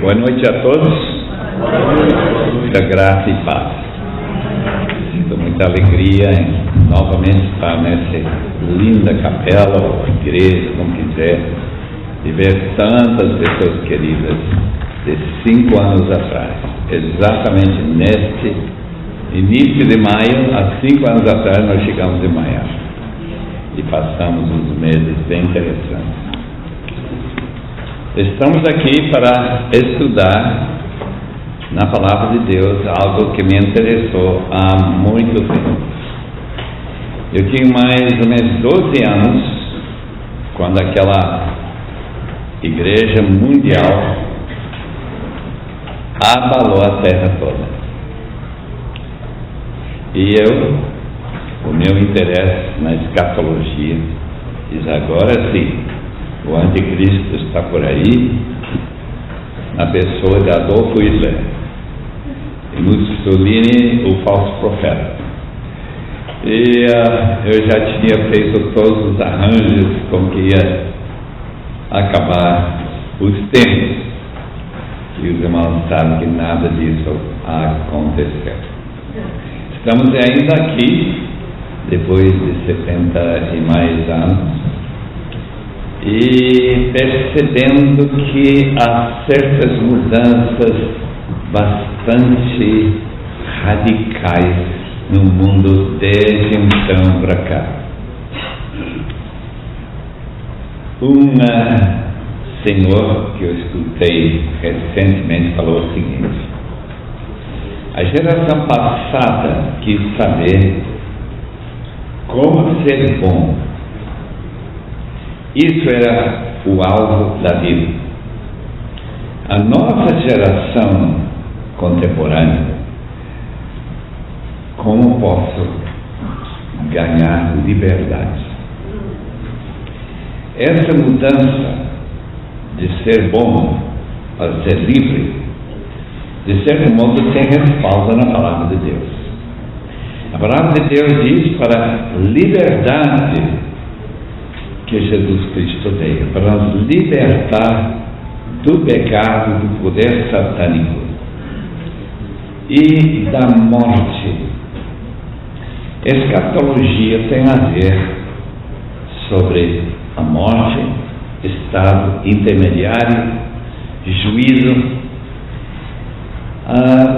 Boa noite a todos. Muita graça e paz. Sinto muita alegria em novamente estar nessa linda capela ou igreja, como quiser, e ver tantas pessoas queridas de 5 anos atrás. Exatamente neste início de maio, há 5 anos atrás, nós chegamos em Miami e passamos uns meses bem interessantes. Estamos aqui para estudar na Palavra de Deus algo que me interessou há muito tempo. Eu tinha mais ou menos 12 anos quando aquela igreja mundial abalou a terra toda. E o meu interesse na escatologia diz: agora sim, o anticristo está por aí, na pessoa de Adolf Hitler e Mussolini, o falso profeta. E eu já tinha feito todos os arranjos com que ia acabar os tempos, e os irmãos sabem que nada disso aconteceu. Estamos ainda aqui depois de 70 e mais anos, e percebendo que há certas mudanças bastante radicais no mundo desde então para cá. Um senhor que eu escutei recentemente falou o seguinte: a geração passada quis saber como ser bom. Isso era o alvo da vida. A nossa geração contemporânea: como posso ganhar liberdade? Essa mudança de ser bom para ser livre, de certo modo, tem respaldo na Palavra de Deus. A Palavra de Deus diz para liberdade que Jesus Cristo veio, para nos libertar do pecado, do poder satânico e da morte. Escatologia tem a ver sobre a morte, estado intermediário, juízo,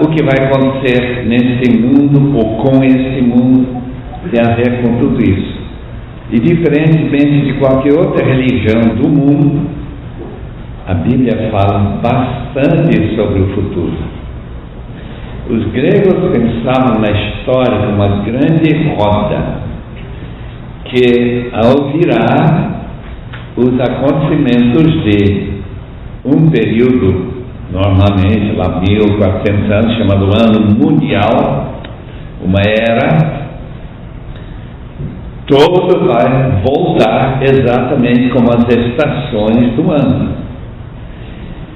o que vai acontecer neste mundo ou com este mundo tem a ver com tudo isso. E diferentemente de qualquer outra religião do mundo, a Bíblia fala bastante sobre o futuro. Os gregos pensavam na história de uma grande roda que, ao virar, os acontecimentos de um período, normalmente lá 1400 anos, chamado Ano Mundial, uma era, todo vai voltar exatamente como as estações do ano.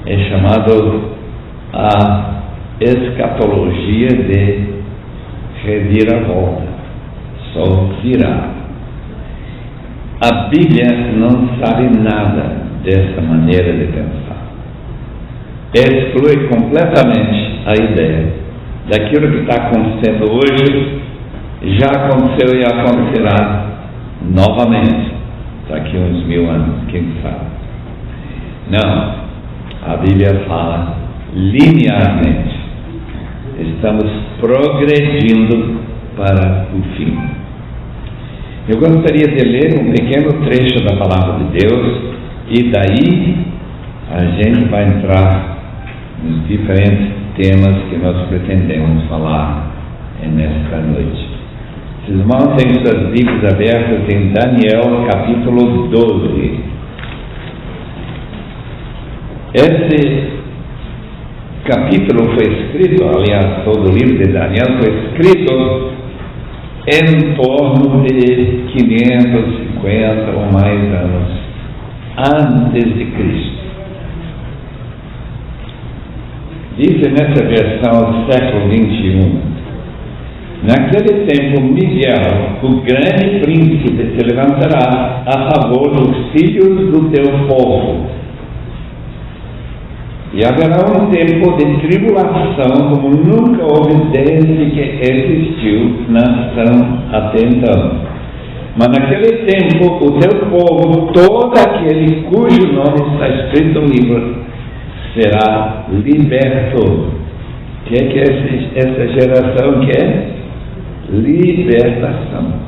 É chamado a escatologia de reviravolta, só virar. A Bíblia não sabe nada dessa maneira de pensar. Exclui completamente a ideia daquilo que está acontecendo hoje, já aconteceu e acontecerá novamente daqui a uns 1000 anos, quem sabe. Não, a Bíblia fala linearmente. Estamos progredindo para o fim. Eu gostaria de ler um pequeno trecho da Palavra de Deus e daí a gente vai entrar nos diferentes temas que nós pretendemos falar nesta noite. Os irmãos têm suas Bíblias abertas em Daniel capítulo 12. Esse capítulo foi escrito, aliás, todo o livro de Daniel foi escrito em torno de 550 ou mais anos antes de Cristo. Diz nessa versão século 21: naquele tempo Miguel, o grande príncipe, se levantará a favor dos filhos do teu povo E haverá um tempo de tribulação como nunca houve desde que existiu nação até então. Mas naquele tempo o teu povo, todo aquele cujo nome está escrito no livro, será liberto. O que é que essa geração quer? Libertação.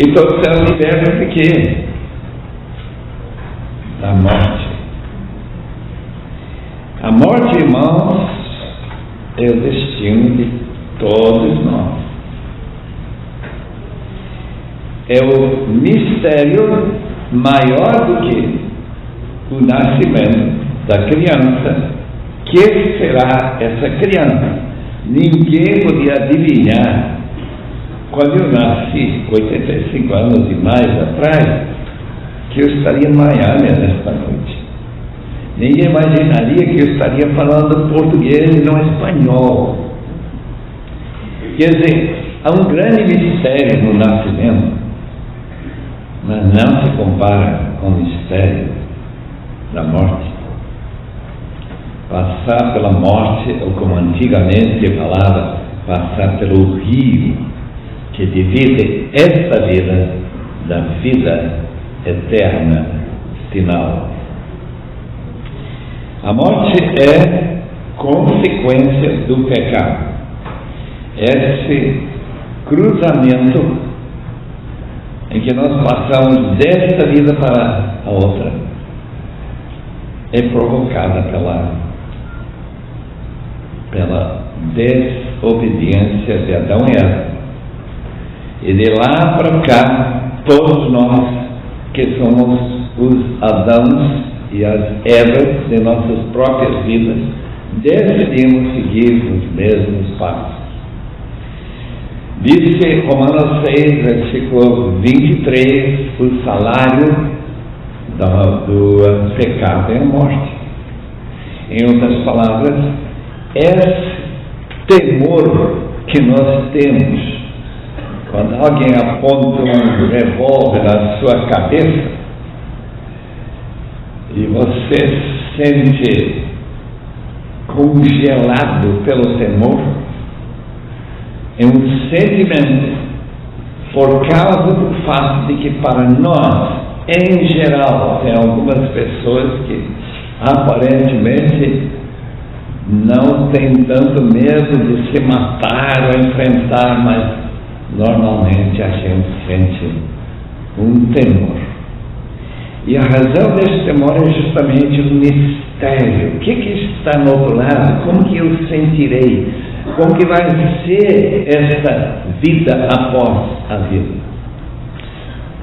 E todos serão libertos de quê? Da morte. A morte, irmãos, é o destino de todos nós. É o mistério maior do que o nascimento da criança. Que será essa criança? Ninguém podia adivinhar. Quando eu nasci, 85 anos e mais atrás, que eu estaria em Miami nesta noite. Ninguém imaginaria que eu estaria falando português e não espanhol. Quer dizer, há um grande mistério no nascimento, mas não se compara com o mistério da morte. Passar pela morte, ou como antigamente se falava, passar pelo rio que divide esta vida da vida eterna final. A morte é consequência do pecado. Esse cruzamento em que nós passamos desta vida para a outra é provocada pela desobediência de Adão e Eva. E de lá para cá, todos nós que somos os Adãos e as Evas de nossas próprias vidas, decidimos seguir os mesmos passos. Diz Romanos 6, versículo 23, o salário do pecado é a morte. Em outras palavras, esse temor que nós temos quando alguém aponta um revólver na sua cabeça e você se sente congelado pelo temor, é um sentimento por causa do fato de que para nós, em geral, tem algumas pessoas que aparentemente não têm tanto medo de se matar ou enfrentar, mas normalmente a gente sente um temor. E a razão desse temor é justamente o mistério. O que está no outro lado? Como que eu sentirei? Como que vai ser esta vida após a vida?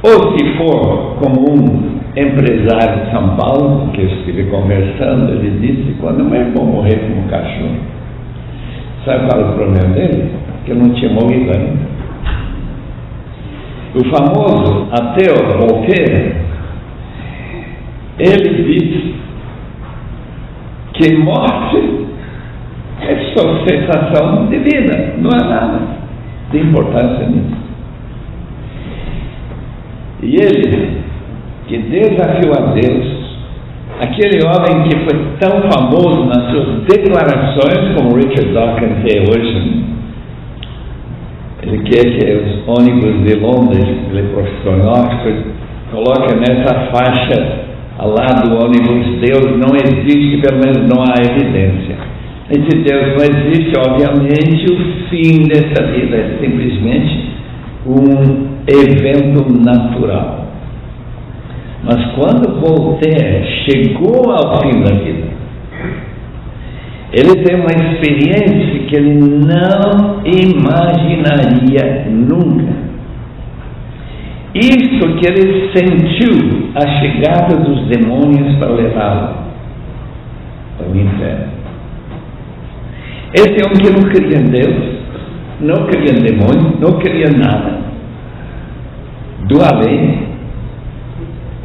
Ou se for como um empresário de São Paulo, que eu estive conversando, ele disse, quando meu irmão morrer como um cachorro, sabe qual é o problema dele? Que não tinha morrido ainda. O famoso ateu Voltaire, ele diz que morte é só sensação de vida, não há nada de importância nisso. E ele, que desafiou a Deus, aquele homem que foi tão famoso nas suas declarações, como Richard Dawkins é hoje, ele quer que os ônibus de Londres, ele é professor Oxford, coloca nessa faixa ao lado do ônibus, Deus não existe, pelo menos não há evidência. E se Deus não existe, obviamente o fim dessa vida é simplesmente um evento natural. Mas quando Voltaire chegou ao fim da vida, ele teve uma experiência que ele não imaginaria nunca. Isso que ele sentiu, a chegada dos demônios para levá-lo para o inferno. Esse homem que não queria em Deus, não queria em demônios, não queria nada do além,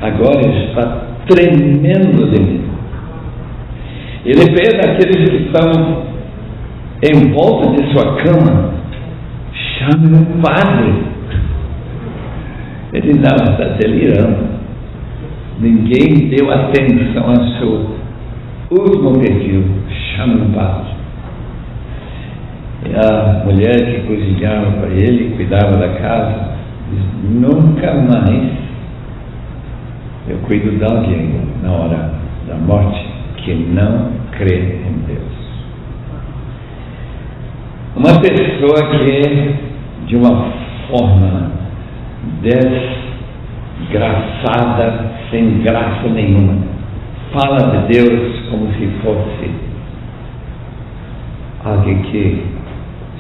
agora está tremendo de medo. Ele vê aqueles que estão em volta de sua cama, chame um padre. Ele não está delirando. Ninguém deu atenção à sua último pedido, chama um padre. E a mulher que cozinhava para ele, cuidava da casa, diz: nunca mais eu cuido de alguém na hora da morte que não crê em Deus. Uma pessoa que de uma forma desgraçada, sem graça nenhuma, fala de Deus como se fosse alguém que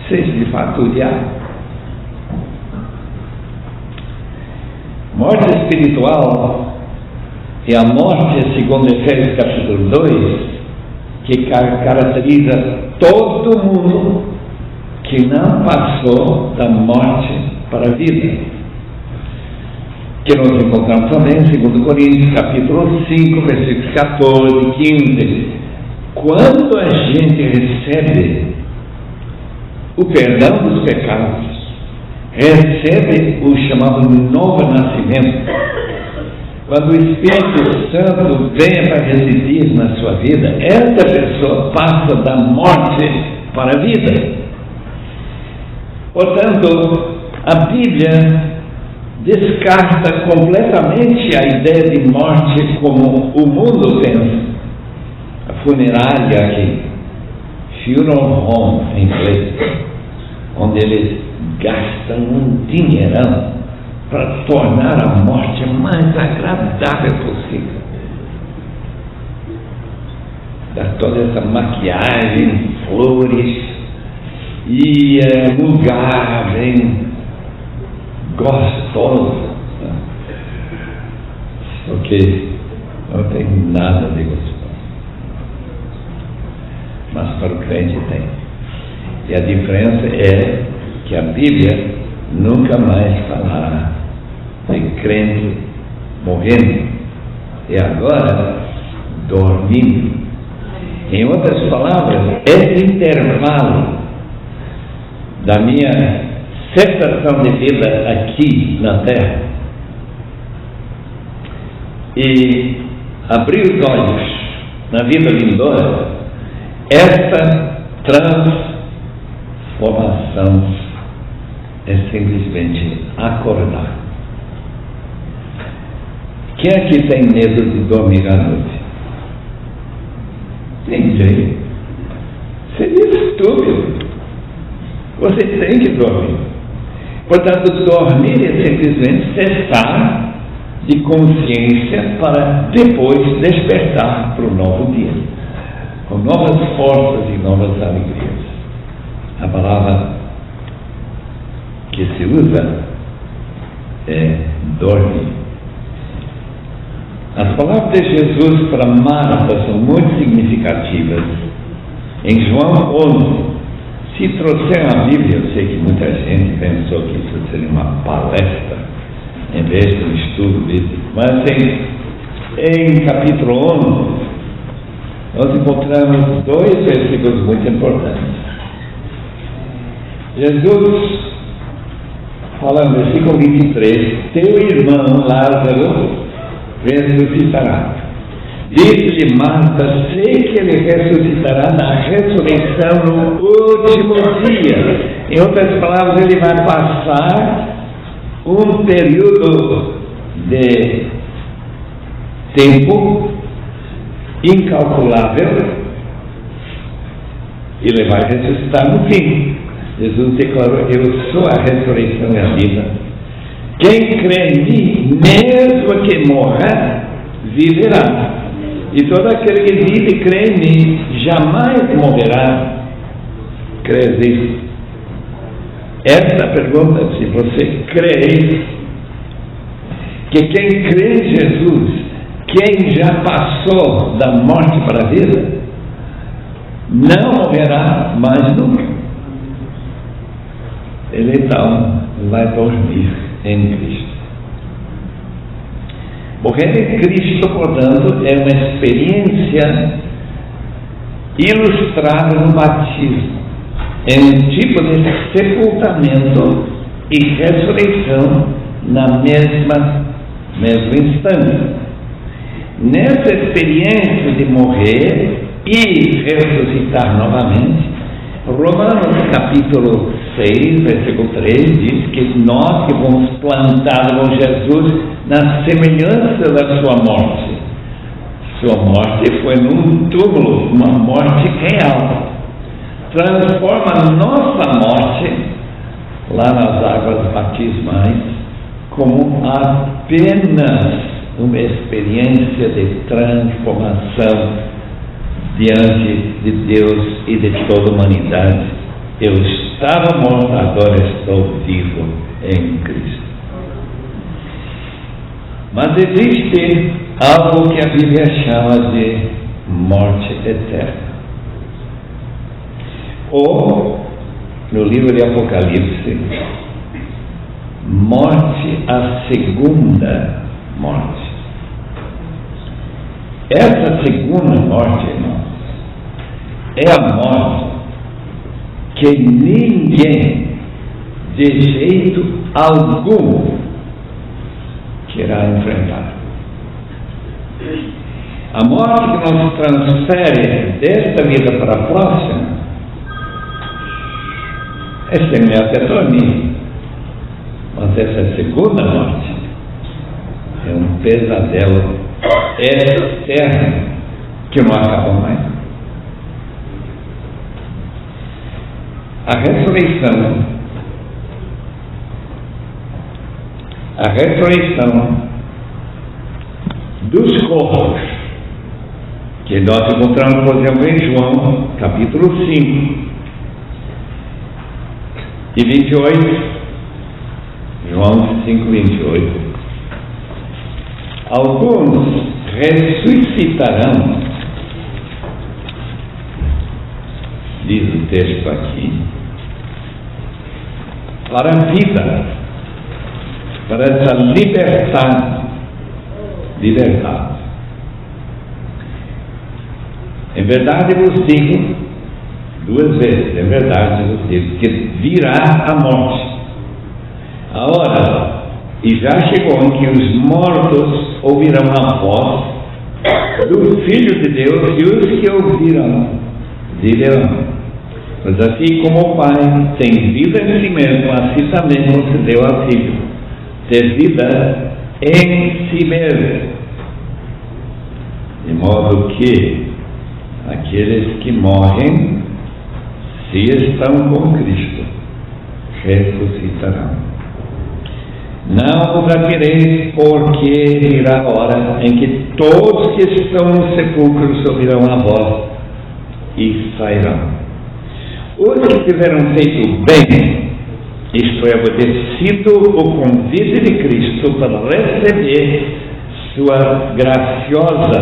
seja de fato o diabo. Morte espiritual é a morte, segundo Efésios capítulo 2, que caracteriza todo mundo que não passou da morte para a vida, que nós encontramos também em 2 Coríntios capítulo 5, versículos 14 e 15. Quando a gente recebe o perdão dos pecados, recebe o chamado novo nascimento, quando o Espírito Santo vem para residir na sua vida, essa pessoa passa da morte para a vida. Portanto, a Bíblia descarta completamente a ideia de morte como o mundo pensa. A funerária aqui, funeral home em inglês, onde eles gastam um dinheirão para tornar a morte mais agradável possível. Dá toda essa maquiagem, flores e lugar bem gostoso, porque não tem nada de gostoso, mas para o crente tem. E a diferença é que a Bíblia nunca mais falará de crente morrendo e agora dormindo. Em outras palavras, esse intervalo da minha cessação de vida aqui na terra e abrir os olhos na vida vindoura, essa transformação é simplesmente acordar. Quem aqui tem medo de dormir à noite? Ninguém. Seria estúpido. Você tem que dormir. Portanto, dormir é simplesmente cessar de consciência para depois despertar para o novo dia, com novas forças e novas alegrias. A palavra que se usa é dormir. As palavras de Jesus para Marta são muito significativas. Em João 11, se trouxeram a Bíblia, eu sei que muita gente pensou que isso seria uma palestra em vez de um estudo bíblico, mas em capítulo 11 nós encontramos dois versículos muito importantes. Jesus fala no versículo 23: teu irmão Lázaro ressuscitará. Disse-lhe Marta: sei que ele ressuscitará na ressurreição no último dia. Em outras palavras, ele vai passar um período de tempo incalculável. Ele vai ressuscitar no fim. Jesus declarou: eu sou a ressurreição e a vida. Quem crê em mim, mesmo que morra, viverá. E todo aquele que vive e crê em mim jamais morrerá. Crê nisso? Esta pergunta, se você crê que quem crê em Jesus, quem já passou da morte para a vida, não morrerá mais nunca. Ele então vai dormir em Cristo. Morrer em Cristo, portanto, é uma experiência ilustrada no batismo. É um tipo de sepultamento e ressurreição na mesmo instante. Nessa experiência de morrer e ressuscitar novamente. Romanos capítulo 6, versículo 3 diz que nós que fomos plantados com Jesus na semelhança da sua morte. Sua morte foi num túmulo, uma morte real. Transforma a nossa morte lá nas águas batismais como apenas uma experiência de transformação diante de Deus e de toda a humanidade. Eu estava morto, agora estou vivo em Cristo. Mas existe algo que a Bíblia chama de morte eterna. Ou, no livro de Apocalipse, morte, a segunda morte. Essa segunda morte, irmãos, é a morte que ninguém, de jeito algum, querá enfrentar. A morte que nos transfere desta vida para a próxima é semelhante a dormir. Mas essa segunda morte é um pesadelo eterno que não acaba mais. A ressurreição dos corpos, que nós encontramos, por exemplo, em João, capítulo 5 e 28, João 5, 28. Alguns ressuscitarão, diz o texto aqui, para a vida, para essa liberdade. Em verdade vos digo, duas vezes, em verdade vos digo, que virá a morte. A hora, e já chegou em que os mortos ouvirão a voz do Filho de Deus, e os que ouvirão viverão. Mas assim como o Pai tem vida em si mesmo, assim também concedeu ao Filho ter vida em si mesmo. De modo que aqueles que morrem, se estão com Cristo, ressuscitarão. Não vos admireis, porque virá a hora em que todos que estão no sepulcro ouvirão a voz e sairão. Os que tiveram feito bem, isto é, obedecido o convite de Cristo para receber sua graciosa,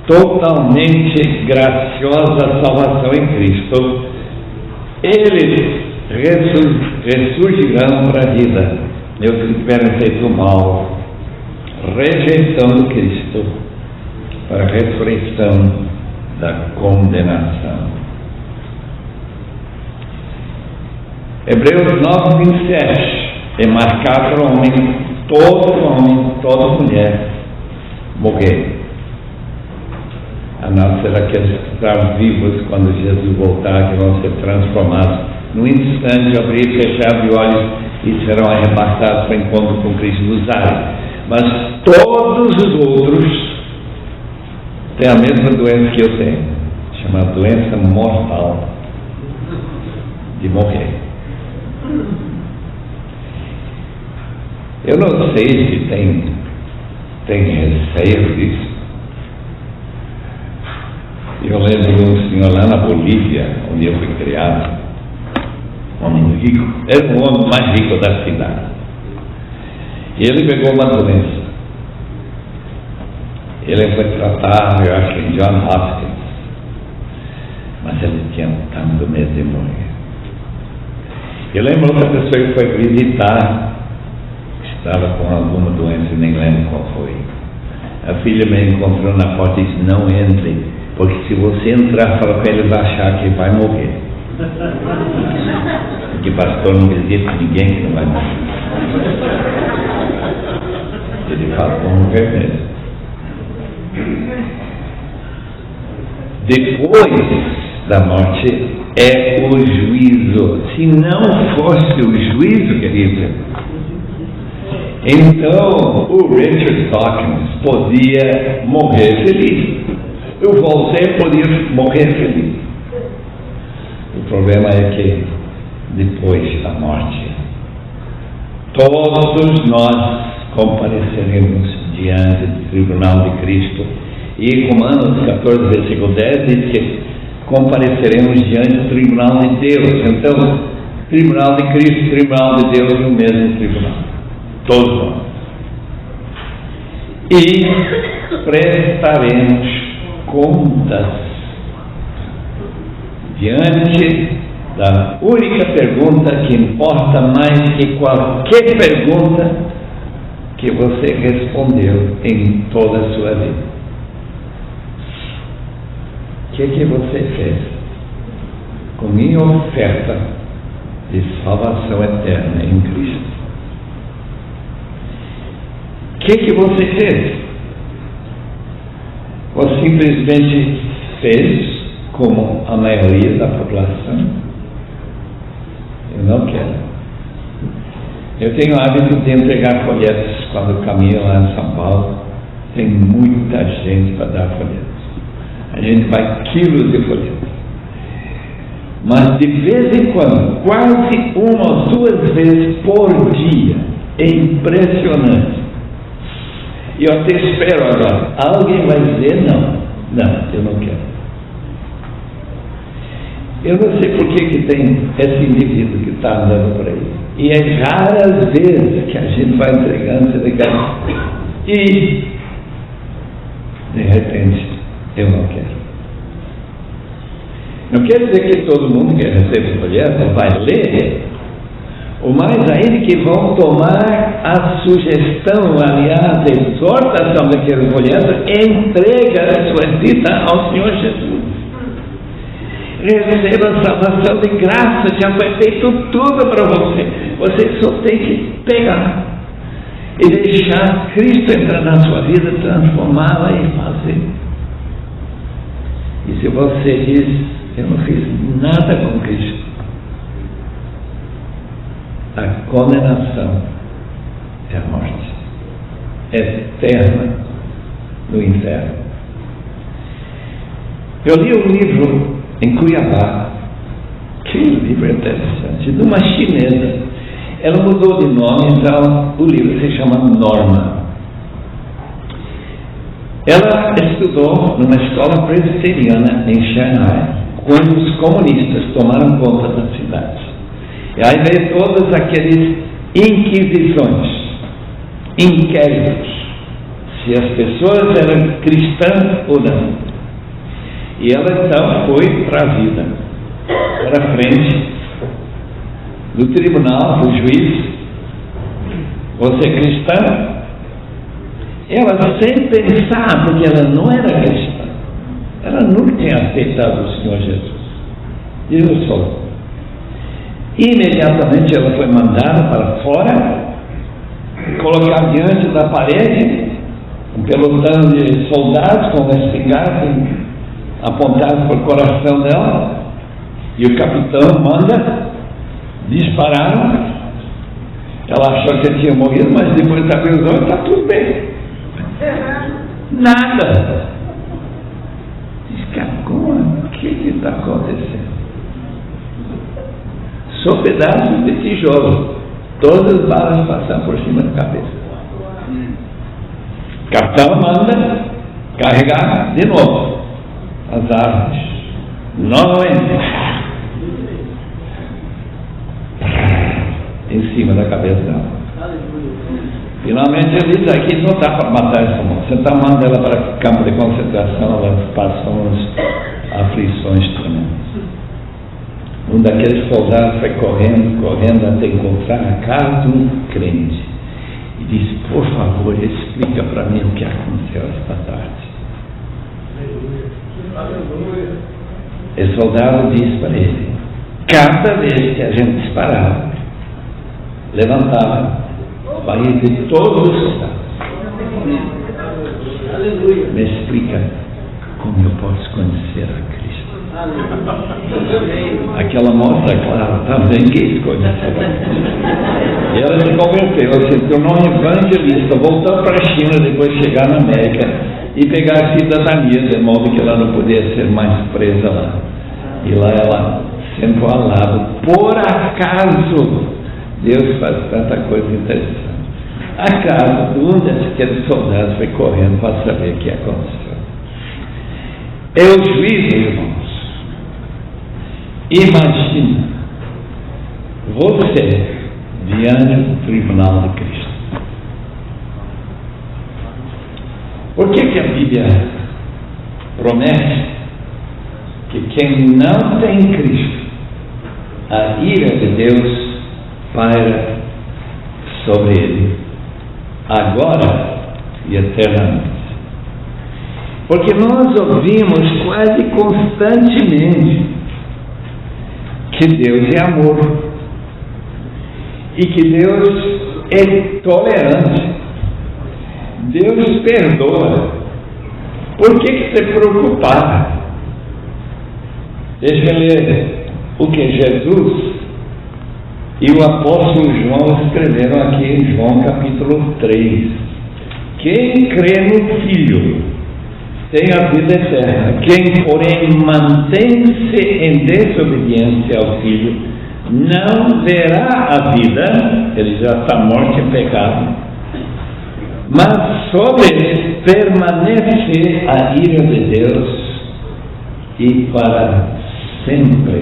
totalmente graciosa salvação em Cristo, eles ressurgirão para a vida. E os que tiverem feito mal, rejeitando Cristo, para a ressurreição da condenação. Hebreus 9, 27 é marcado para o homem, toda mulher, morrer. A não ser aqueles que estarão vivos quando Jesus voltar, que vão ser transformados no instante, abrir e fechar os olhos e serão arrebatados para o encontro com Cristo nos ares. Mas todos os outros têm a mesma doença que eu tenho, chamada doença mortal de morrer. Eu não sei se tem receio disso. Eu lembro de um senhor lá na Bolívia, onde eu fui criado, um homem rico, era o homem mais rico da cidade. E ele pegou uma doença. Ele foi tratado, eu acho, em John Hopkins, mas ele tinha tanto medo de morrer. Eu lembro outra pessoa que foi visitar, estava com alguma doença, nem lembro qual foi. A filha me encontrou na porta e disse: não entre, porque se você entrar, fala para ele, vai achar que vai morrer. Porque pastor não visita ninguém que não vai morrer. Ele fala, vamos morrer mesmo. depois da morte é o juízo. Se não fosse o juízo, querido, então o Richard Dawkins podia morrer feliz. O Voltaire podia morrer feliz. O problema é que depois da morte, todos nós compareceremos diante do tribunal de Cristo. E Romanos 14, versículo 10 diz que compareceremos diante do tribunal de Deus. Então, tribunal de Cristo, tribunal de Deus, o mesmo tribunal. Todos nós. E prestaremos contas diante da única pergunta que importa mais que qualquer pergunta que você respondeu em toda a sua vida. O que você fez com minha oferta de salvação eterna em Cristo? O que você fez? Ou simplesmente fez como a maioria da população? Eu não quero. Eu tenho o hábito de entregar folhetos quando caminho lá em São Paulo. Tem muita gente para dar folhetos. A gente vai quilos de folhetos. Mas de vez em quando, quase uma ou duas vezes por dia, é impressionante. E eu até espero agora. Alguém vai dizer não. Não, eu não quero. Eu não sei por que tem esse indivíduo que está andando por aí. E é raras vezes que a gente vai entregando. E, de repente, eu não quero. Não quer dizer que todo mundo que recebe o folheto vai ler, ou mais ainda que vão tomar a sugestão, aliás, a exortação daquele folheto, entrega a sua vida ao Senhor Jesus. Receba a salvação de graça, já foi feito tudo para você. Você só tem que pegar e deixar Cristo entrar na sua vida, transformá-la e fazer. E se você diz, eu não fiz nada com Cristo, a condenação é a morte eterna no inferno. Eu li um livro em Cuiabá, que livro interessante, de uma chinesa. Ela mudou de nome, então o livro se chama Norma. Ela estudou numa escola presbiteriana em Xangai, quando os comunistas tomaram conta da cidade. E aí veio todas aquelas inquisições, inquéritos, se as pessoas eram cristãs ou não. E ela então foi para a vida, para a frente do tribunal, do juiz. Você é cristã? Ela, sem pensar, porque ela não era cristã, ela nunca tinha aceitado o Senhor Jesus. Digo só. Imediatamente ela foi mandada para fora, colocar diante da parede um pelotão de soldados com uma espingarda apontados para o coração dela, e o capitão manda disparar. Ela achou que tinha morrido, mas depois abriu os olhos, está tudo bem. Nada. Diz que agora, o que está acontecendo? Só pedaços de tijolo, todas as balas passando por cima da cabeça. O capitão manda carregar de novo as armas, novamente, em cima da cabeça dela. Finalmente ele diz, aqui não está para matar essa moça, você está mandando ela para o campo de concentração, ela passa umas aflições tremendas. Um daqueles soldados foi correndo até encontrar a casa de um crente e disse, por favor, explica para mim o que aconteceu esta tarde. O soldado disse para ele, cada vez que a gente disparava, levantava o país de todos os soldados. Me explica como eu posso conhecer a Cristo. Aquela moça, claro, estava em que conhecer a Cristo. E ela se converteu, se tornou um evangelista, voltou para a China, depois chegar na América e pegar a cidadania, de modo que ela não podia ser mais presa lá. E lá ela sentou ao lado. Por acaso, Deus faz tanta coisa interessante. Acaso, um daqueles soldados foi correndo para saber o que aconteceu. É o juízo, irmãos. Imagina você diante do tribunal de Cristo. Por que a Bíblia promete que quem não tem Cristo, a ira de Deus paira sobre ele, agora e eternamente? Porque nós ouvimos quase constantemente que Deus é amor e que Deus é tolerante, Deus perdoa. Por que se preocupar? Deixa eu ler o que Jesus e o apóstolo João escreveram aqui em João capítulo 3. Quem crê no Filho tem a vida eterna. Quem, porém, mantém-se em desobediência ao Filho, não verá a vida, ele já está morto em pecado, mas sobre ele permanece a ira de Deus e para sempre.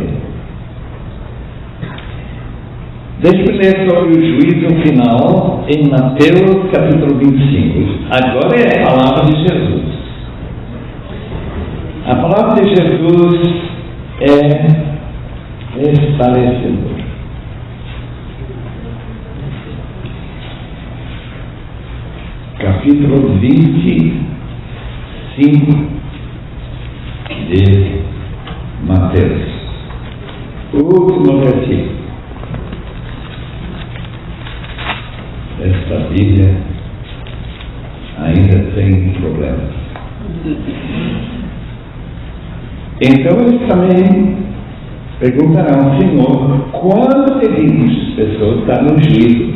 Deixa-me ler sobre o juízo final em Mateus capítulo 25. Agora é a palavra de Jesus. A palavra de Jesus é esclarecedora. Capítulo 25 de Mateus. O último versículo. Esta Bíblia ainda tem problemas. Então eles também perguntarão: Senhor, quando teremos pessoas estar no juízo,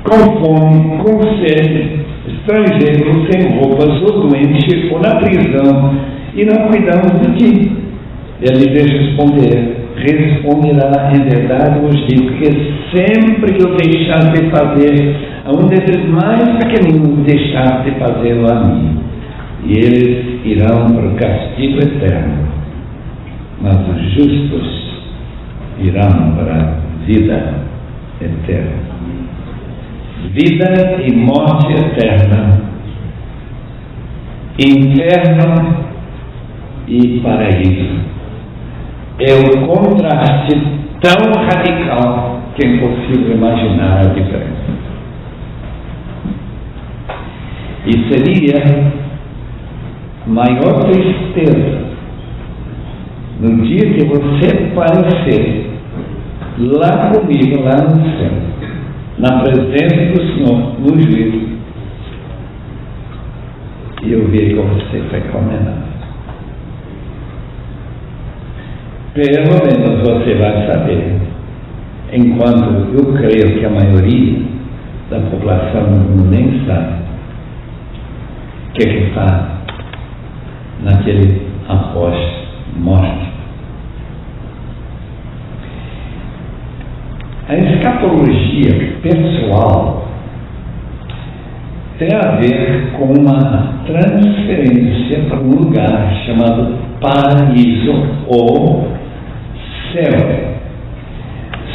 com fome, com sede, estrangeiros, sem roupas, ou doentes, ou na prisão, e não cuidamos de ti? Ele lhes responderá: em verdade vos digo que sempre que eu deixar de fazer a um desses mais pequeninos, deixar de fazê-lo a mim. E eles irão para o castigo eterno, mas os justos irão para a vida eterna. Vida e morte eterna, inferno e paraíso. É o contraste tão radical que é impossível imaginar a diferença. E seria maior tristeza no dia que você aparecer lá comigo, lá no céu, na presença do Senhor, no juízo, e eu ver que você foi condenado. Pelo menos você vai saber, enquanto eu creio que a maioria da população nem sabe o que está naquele após morte. A escatologia pessoal tem a ver com uma transferência para um lugar chamado paraíso ou céu.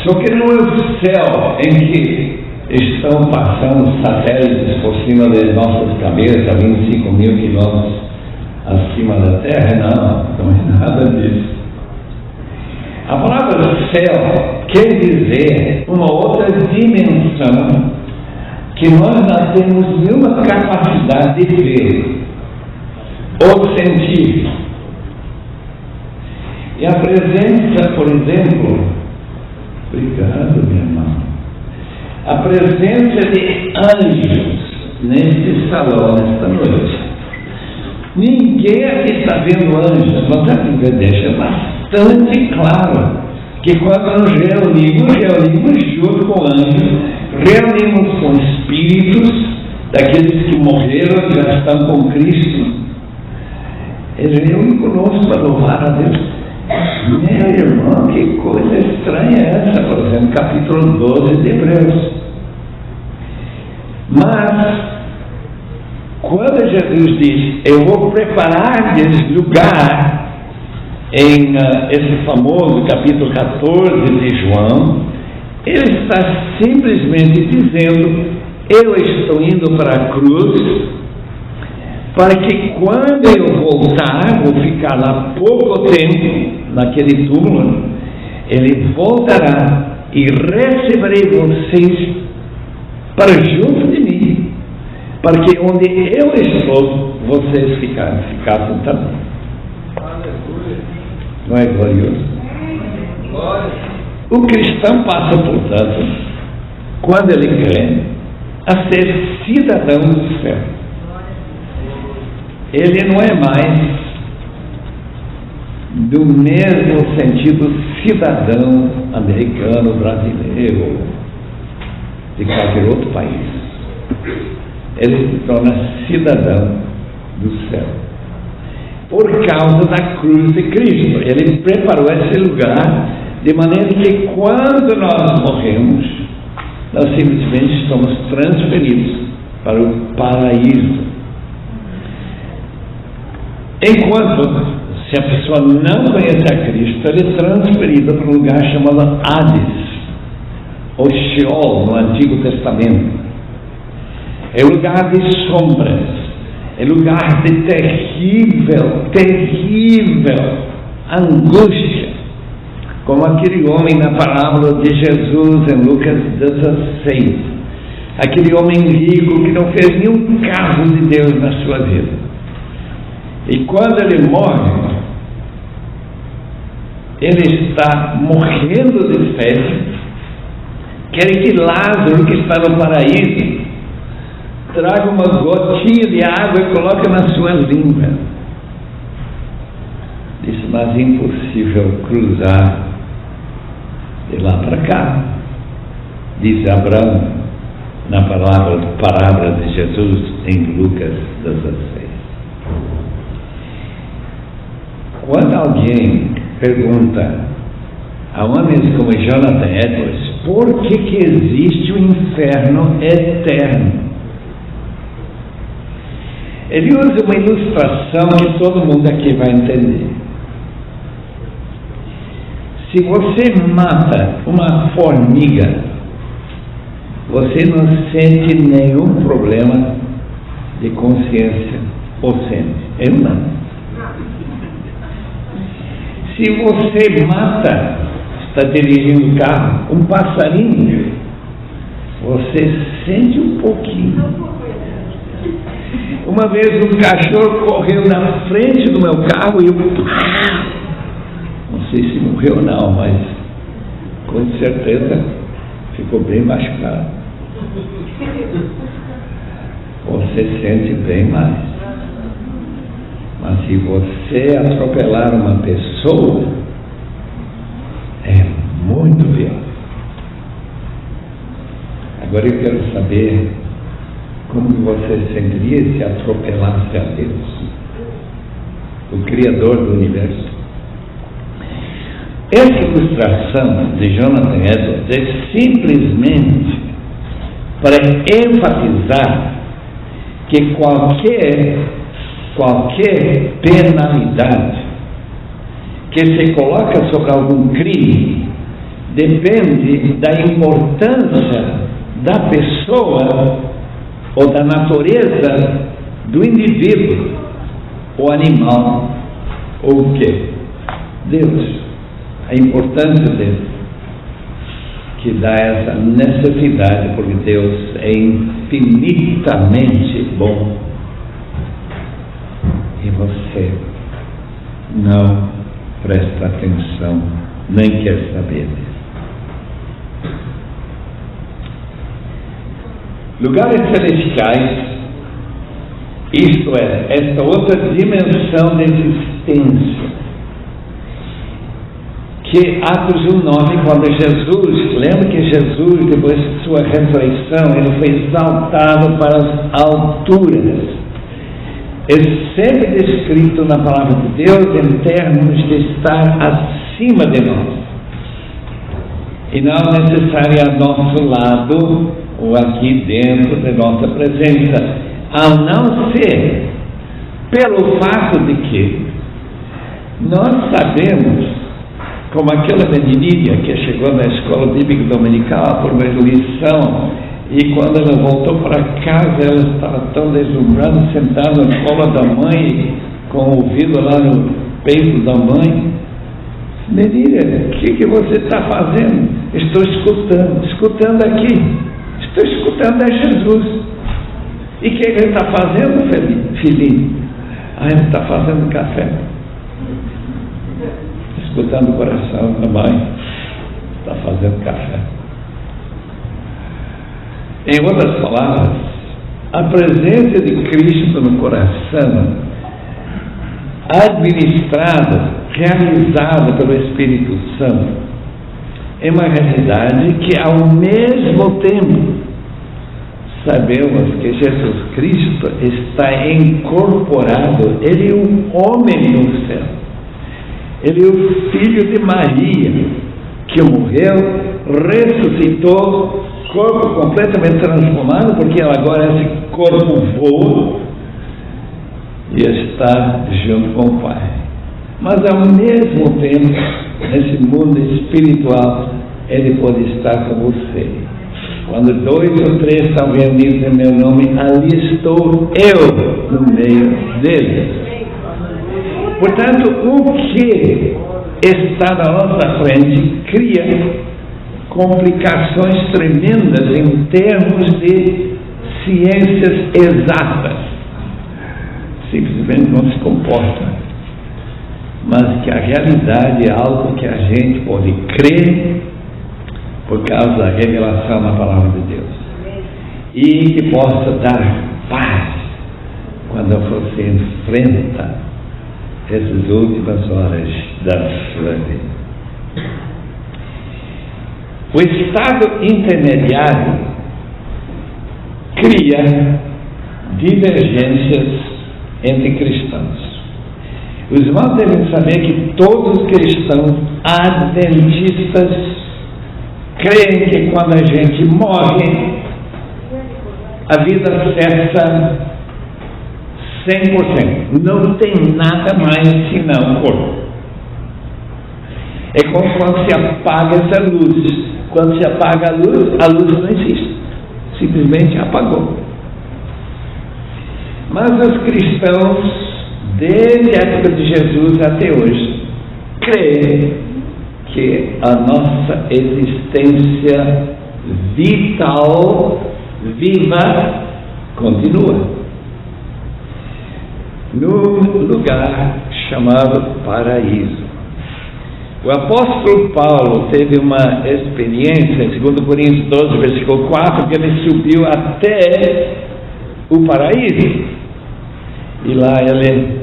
Só que não é o céu em que estão passando satélites por cima de nossas cabeças a 25 mil quilômetros acima da terra. Não é nada disso. A palavra céu quer dizer uma outra dimensão que nós não temos nenhuma capacidade de ver ou sentir. E a presença, por exemplo, obrigado, minha irmã, a presença de anjos neste salão, nesta noite, Ninguém aqui está vendo anjos. Nossa, deixa bastante claro que quando nos reunimos junto com anjos, reunimos com espíritos daqueles que morreram e já estão com Cristo. Eles reúnem conosco para louvar a Deus. Meu irmão, que coisa estranha é essa? Por exemplo, capítulo 12 de Hebreus. Mas quando Jesus diz, eu vou preparar-lhes lugar, em esse famoso capítulo 14 de João, ele está simplesmente dizendo, eu estou indo para a cruz, para que quando eu voltar, vou ficar lá pouco tempo, naquele túmulo, ele voltará e receberei vocês para junto de mim, para que onde eu estou, vocês ficassem também. Não é glorioso? O cristão passa, portanto, quando ele crê, a ser cidadão do céu. Ele não é mais do mesmo sentido cidadão americano, brasileiro, de qualquer outro país. Ele se torna cidadão do céu por causa da cruz de Cristo. Ele preparou esse lugar de maneira que quando nós morremos, nós simplesmente somos transferidos para o paraíso. Enquanto, se a pessoa não conhece a Cristo, ele é transferido para um lugar chamado Hades, ou Sheol, no Antigo Testamento. É lugar de sombras, é lugar de terrível angústia, como aquele homem na parábola de Jesus em Lucas 16, aquele homem rico que não fez nenhum caso de Deus na sua vida. E quando ele morre, ele está morrendo de sede, quer que Lázaro, que está no paraíso, traga uma gotinha de água e coloque na sua língua. Disse, mas é impossível cruzar de lá para cá, diz Abraão na parábola de Jesus em Lucas 16. Quando alguém pergunta a homens como Jonathan Edwards por que existe o inferno eterno, ele usa uma ilustração que todo mundo aqui vai entender. Se você mata uma formiga, você não sente nenhum problema de consciência ou sente? Eu não. Se você mata, está dirigindo o carro, um passarinho, você sente um pouquinho. Uma vez um cachorro correu na frente do meu carro e eu não sei se morreu ou não, mas com certeza ficou bem machucado. Você sente bem mais. Mas se você atropelar uma pessoa, é muito pior. Agora eu quero saber como você sentiria se atropelasse a Deus, o Criador do Universo. Essa ilustração de Jonathan Edwards é simplesmente para enfatizar que qualquer penalidade que se coloca sobre algum crime depende da importância da pessoa ou da natureza do indivíduo, ou animal, ou o quê? Deus. A importância dele, que dá essa necessidade, porque Deus é infinitamente bom. E você não presta atenção, nem quer saber disso. Lugares celestiais Isto é, esta outra dimensão de existência, que Atos 1:9, quando Jesus, lembra que Jesus, depois de sua ressurreição, ele foi exaltado para as alturas. É sempre descrito na palavra de Deus em termos de estar acima de nós. E não necessariamente a nosso lado, ou aqui dentro de nossa presença, a não ser pelo fato de que nós sabemos, como aquela menininha que chegou na escola bíblica dominical por uma lição, e quando ela voltou para casa, ela estava tão deslumbrada, sentada no colo da mãe, com o ouvido lá no peito da mãe. Menina, o que você está fazendo? Estou escutando aqui. Estou escutando a Jesus. E o que ele está fazendo, filhinho? Ele está fazendo café. Escutando o coração da mãe. Está fazendo café. Em outras palavras, a presença de Cristo no coração, administrada, realizada pelo Espírito Santo, é uma realidade que, ao mesmo tempo, sabemos que Jesus Cristo está incorporado. Ele é um homem no céu. Ele é o filho de Maria, que morreu, ressuscitou, corpo completamente transformado, porque agora esse corpo voa e está junto com o Pai. Mas ao mesmo tempo, nesse mundo espiritual, Ele pode estar com você. Quando 2 ou 3 estão reunidos em meu nome, ali estou eu no meio deles. Portanto, o que está na nossa frente cria complicações tremendas em termos de ciências exatas. Simplesmente não se comporta. Mas que a realidade é algo que a gente pode crer por causa da revelação na palavra de Deus. E que possa dar paz quando você enfrenta essas últimas horas da sua vida. O estado intermediário cria divergências entre cristãos. Os irmãos devem saber que todos os cristãos adventistas creem que quando a gente morre, a vida cessa 100%. Não tem nada mais senão o corpo. É como quando se apaga essa luz. Quando se apaga a luz não existe. Simplesmente apagou. Mas os cristãos, desde a época de Jesus até hoje, creem que a nossa existência vital, viva, continua num lugar chamado paraíso. O apóstolo Paulo teve uma experiência, em 2 Coríntios 12, versículo 4, que ele subiu até o paraíso. E lá ele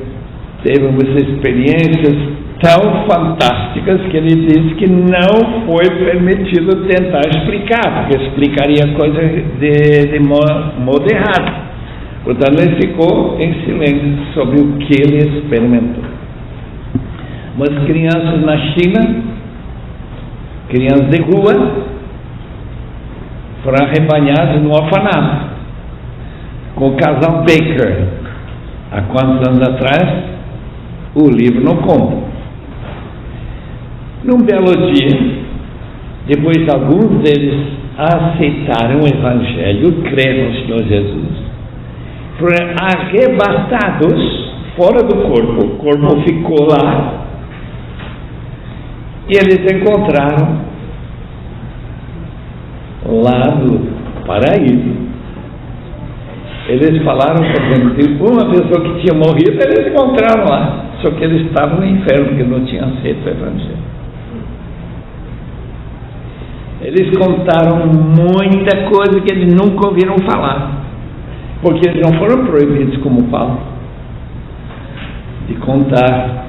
teve umas experiências tão fantásticas que ele disse que não foi permitido tentar explicar, porque explicaria coisa de modo errado. Portanto, ele ficou em silêncio sobre o que ele experimentou. Umas crianças na China, crianças de rua, foram arrebanhadas no orfanato com o casal Baker. Há quantos anos atrás? O livro não conta. Num belo dia, depois alguns deles aceitaram o Evangelho, creram no Senhor Jesus, foram arrebatados fora do corpo. O corpo ficou lá. E eles encontraram lá no paraíso. Eles falaram que uma pessoa que tinha morrido, eles encontraram lá. Só que eles estavam no inferno, porque não tinham aceito o Evangelho. Eles contaram muita coisa que eles nunca ouviram falar. Porque eles não foram proibidos como Paulo de contar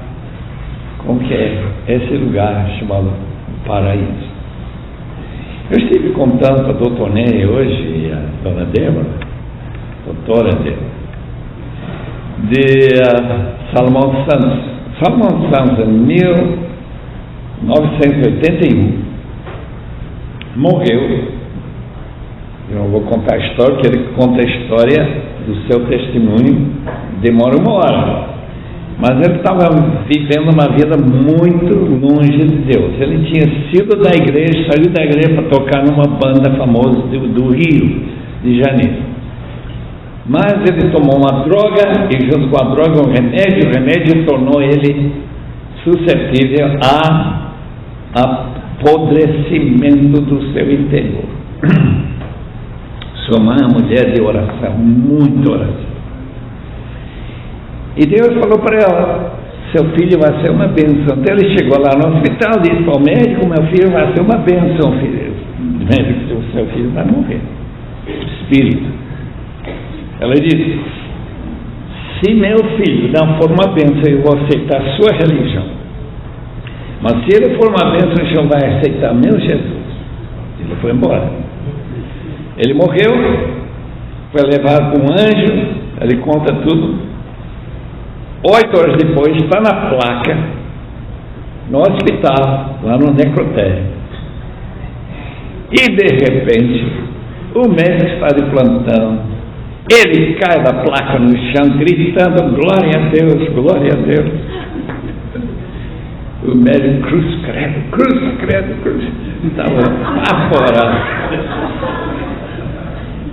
como que é esse lugar chamado paraíso. Eu estive contando para a doutora Ney hoje e a dona Débora, doutora Débora, de Salomão Santos. Salomão Santos, em 1981, morreu. Eu não vou contar a história, porque ele conta a história do seu testemunho, demora 1 hora. Mas ele estava vivendo uma vida muito longe de Deus. Ele tinha sido da igreja, saiu da igreja para tocar numa banda famosa do Rio de Janeiro. Mas ele tomou uma droga, e junto com a droga o remédio tornou ele suscetível a apodrecimento do seu interior. Sua mãe é uma mulher de oração, muita oração. E Deus falou para ela: seu filho vai ser uma bênção. Então ele chegou lá no hospital e disse para o médico: meu filho vai ser uma bênção, filho. O médico disse: o seu filho vai morrer. Espírito. Ela disse: se meu filho não for uma bênção, eu vou aceitar a sua religião. Mas se ele for uma bênção, o senhor vai aceitar meu Jesus. Ele foi embora. Ele morreu, foi levado por um anjo. Ele conta tudo. 8 horas depois, está na placa, no hospital, lá no necrotério. E de repente, o médico está de plantão. Ele cai da placa no chão, gritando: glória a Deus, glória a Deus. O médico: cruz, credo. Estava apavorado.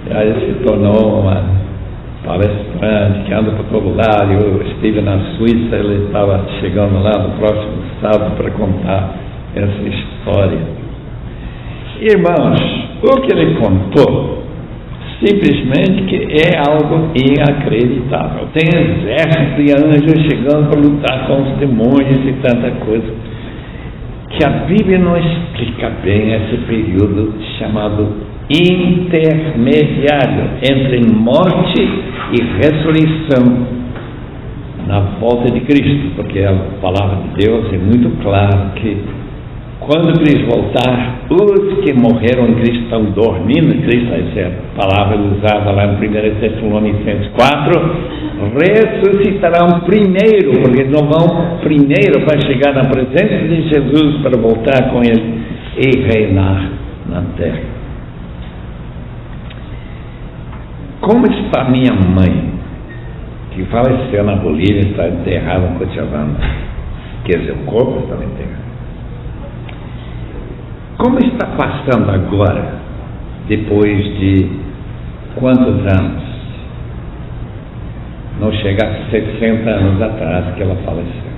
E aí se tornou uma palestrante que anda por todo lado. Eu estive na Suíça, ele estava chegando lá no próximo sábado para contar essa história. Irmãos, o que ele contou simplesmente que é algo inacreditável. Tem exército de anjos chegando para lutar com os demônios e tanta coisa, que a Bíblia não explica bem esse período chamado intermediário entre morte e ressurreição na volta de Cristo, porque a palavra de Deus é muito clara que quando Cristo voltar, os que morreram em Cristo estão dormindo em Cristo. Essa é a palavra usada lá em 1 Tessalonicenses 4, ressuscitarão primeiro, porque não vão primeiro para chegar na presença de Jesus para voltar com Ele e reinar na terra. Como está minha mãe, que faleceu na Bolívia, está enterrada em Cochabamba? Quer dizer, o corpo está enterrado. Como está passando agora, depois de quantos anos? Não chega a 60 anos atrás que ela faleceu.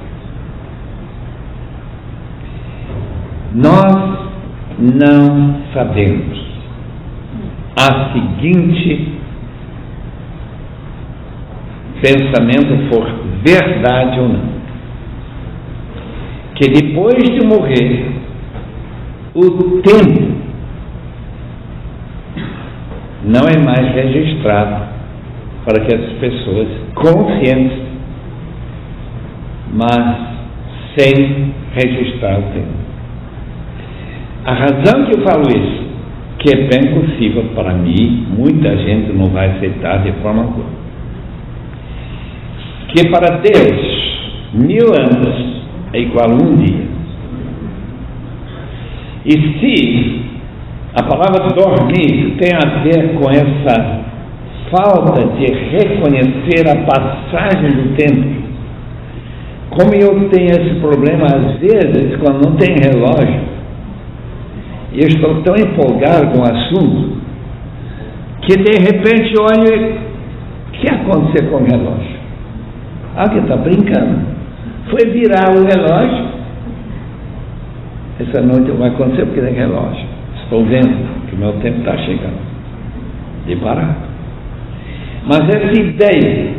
Nós não sabemos a seguinte pensamento for verdade ou não, que depois de morrer, o tempo não é mais registrado para que as pessoas conscientes, mas sem registrar o tempo. A razão que eu falo isso, que é bem possível para mim, muita gente não vai aceitar de forma alguma, que para Deus 1000 anos é igual a um dia. E se a palavra dormir tem a ver com essa falta de reconhecer a passagem do tempo, como eu tenho esse problema às vezes quando não tem relógio, e eu estou tão empolgado com o assunto, que de repente olho, o que aconteceu com o relógio? Alguém está brincando, foi virar o relógio. Essa noite vai acontecer porque tem relógio. Estou vendo que o meu tempo está chegando de parar. Mas essa ideia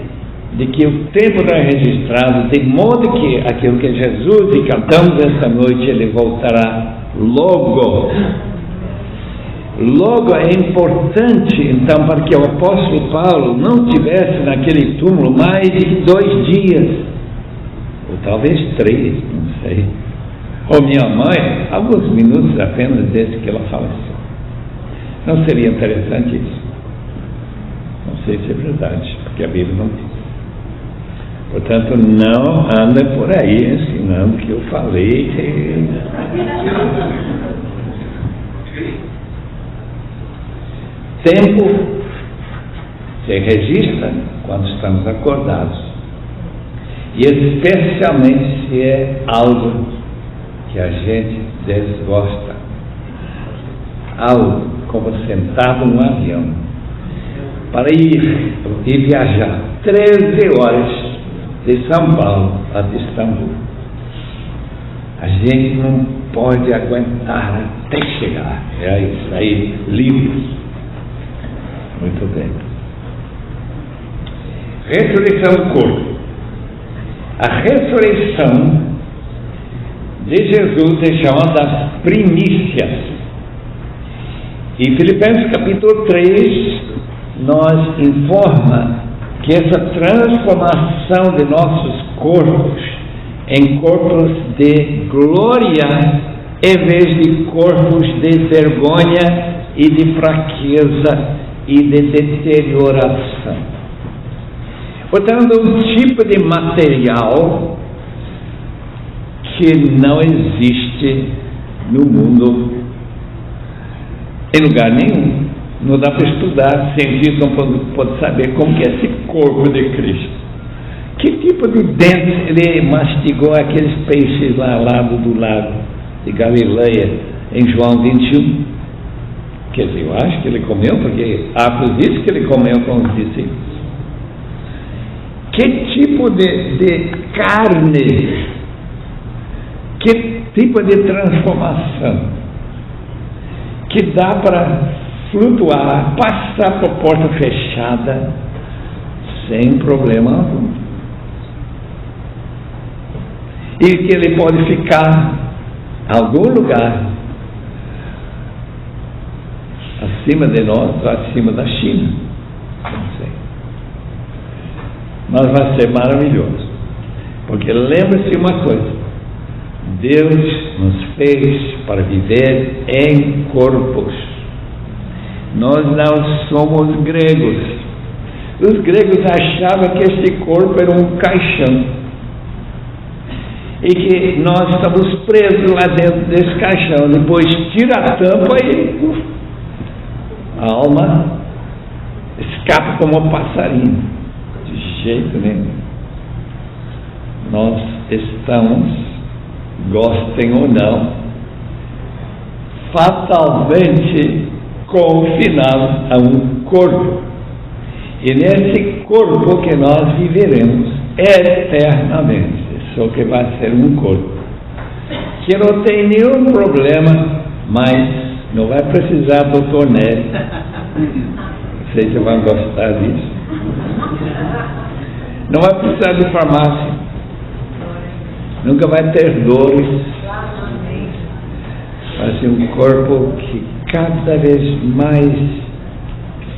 de que o tempo não é registrado, de modo que aquilo que Jesus e cantamos esta noite, ele voltará logo. Logo, é importante, então, para que o apóstolo Paulo não tivesse naquele túmulo mais de 2 dias, ou talvez 3, não sei. Ou minha mãe, alguns minutos apenas desde que ela faleceu. Não seria interessante isso? Não sei se é verdade, porque a Bíblia não diz. Portanto, não anda por aí ensinando que eu falei. Tempo se registra quando estamos acordados, e especialmente se é algo que a gente desgosta, algo como sentado num avião para ir e viajar 13 horas de São Paulo até Istambul. A gente não pode aguentar até chegar, é isso aí, livres. Muito bem. Ressurreição do corpo. A ressurreição de Jesus é chamada das primícias. E Filipenses capítulo 3 nos informa que essa transformação de nossos corpos em corpos de glória, em vez de corpos de vergonha e de fraqueza e de deterioração. Portanto, um tipo de material que não existe no mundo, em lugar nenhum. Não dá para estudar, cientista não pode saber como que é esse corpo de Cristo. Que tipo de dentes ele mastigou aqueles peixes lá ao lado do lago de Galileia, em João 21? Quer dizer, eu acho que ele comeu, porque Atos diz que ele comeu com os discípulos. Que tipo de carne, que tipo de transformação, que dá para flutuar, passar por porta fechada, sem problema algum. E que ele pode ficar em algum lugar acima de nós, acima da China, não sei. Mas vai ser maravilhoso, porque lembre-se uma coisa: Deus nos fez para viver em corpos. Nós não somos gregos. Os gregos achavam que este corpo era um caixão e que nós estamos presos lá dentro desse caixão. Depois tira a tampa e a alma escapa como um passarinho. De jeito nenhum. Nós estamos, gostem ou não, fatalmente confinados a um corpo. E nesse corpo que nós viveremos eternamente. Só que vai ser um corpo que não tem nenhum problema, mas não vai precisar do torneio. Vocês vão gostar disso. Não vai precisar de farmácia. Nunca vai ter dores. Vai ser um corpo que cada vez mais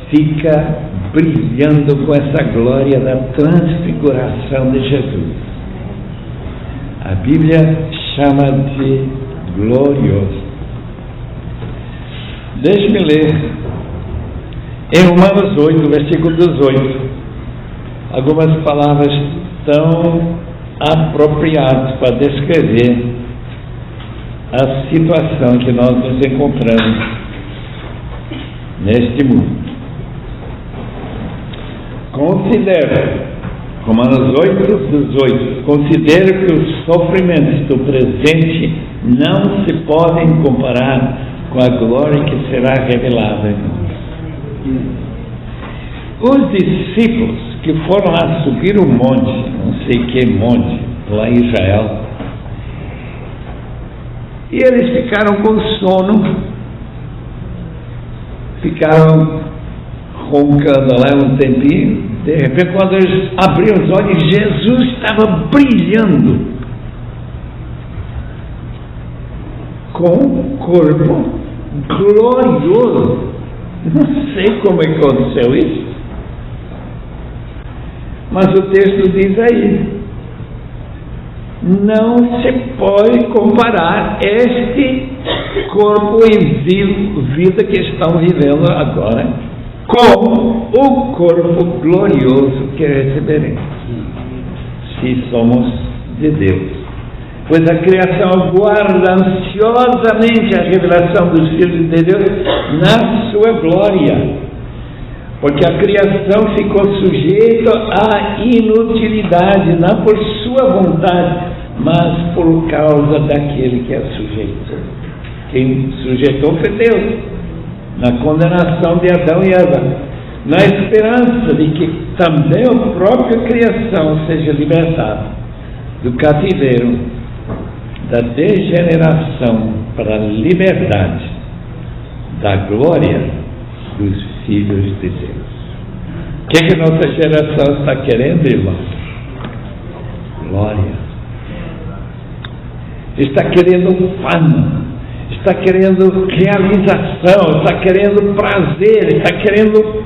fica brilhando com essa glória da transfiguração de Jesus. A Bíblia chama de glorioso. Deixe-me ler em Romanos 8, versículo 18, algumas palavras tão apropriadas para descrever a situação que nós nos encontramos neste mundo. Considera, Romanos 8, 18, considera que os sofrimentos do presente não se podem comparar com a glória que será revelada em nós. Os discípulos que foram lá subir o monte, não sei que monte, lá em Israel, e eles ficaram com sono, ficaram roncando lá um tempinho. De repente, quando eles abriram os olhos, Jesus estava brilhando com um corpo glorioso. Não sei como aconteceu isso, mas o texto diz aí: não se pode comparar este corpo e vida que estão vivendo agora com o corpo glorioso que receberemos, se somos de Deus. Pois a criação aguarda ansiosamente a revelação dos filhos de Deus na sua glória, porque a criação ficou sujeita à inutilidade, não por sua vontade, mas por causa daquele que a sujeitou. Quem sujeitou foi Deus, na condenação de Adão e Eva, na esperança de que também a própria criação seja libertada do cativeiro, da degeneração para a liberdade, da glória dos filhos de Deus. O que a nossa geração está querendo, irmãos? Glória. Está querendo fama, está querendo realização, está querendo prazer, está querendo...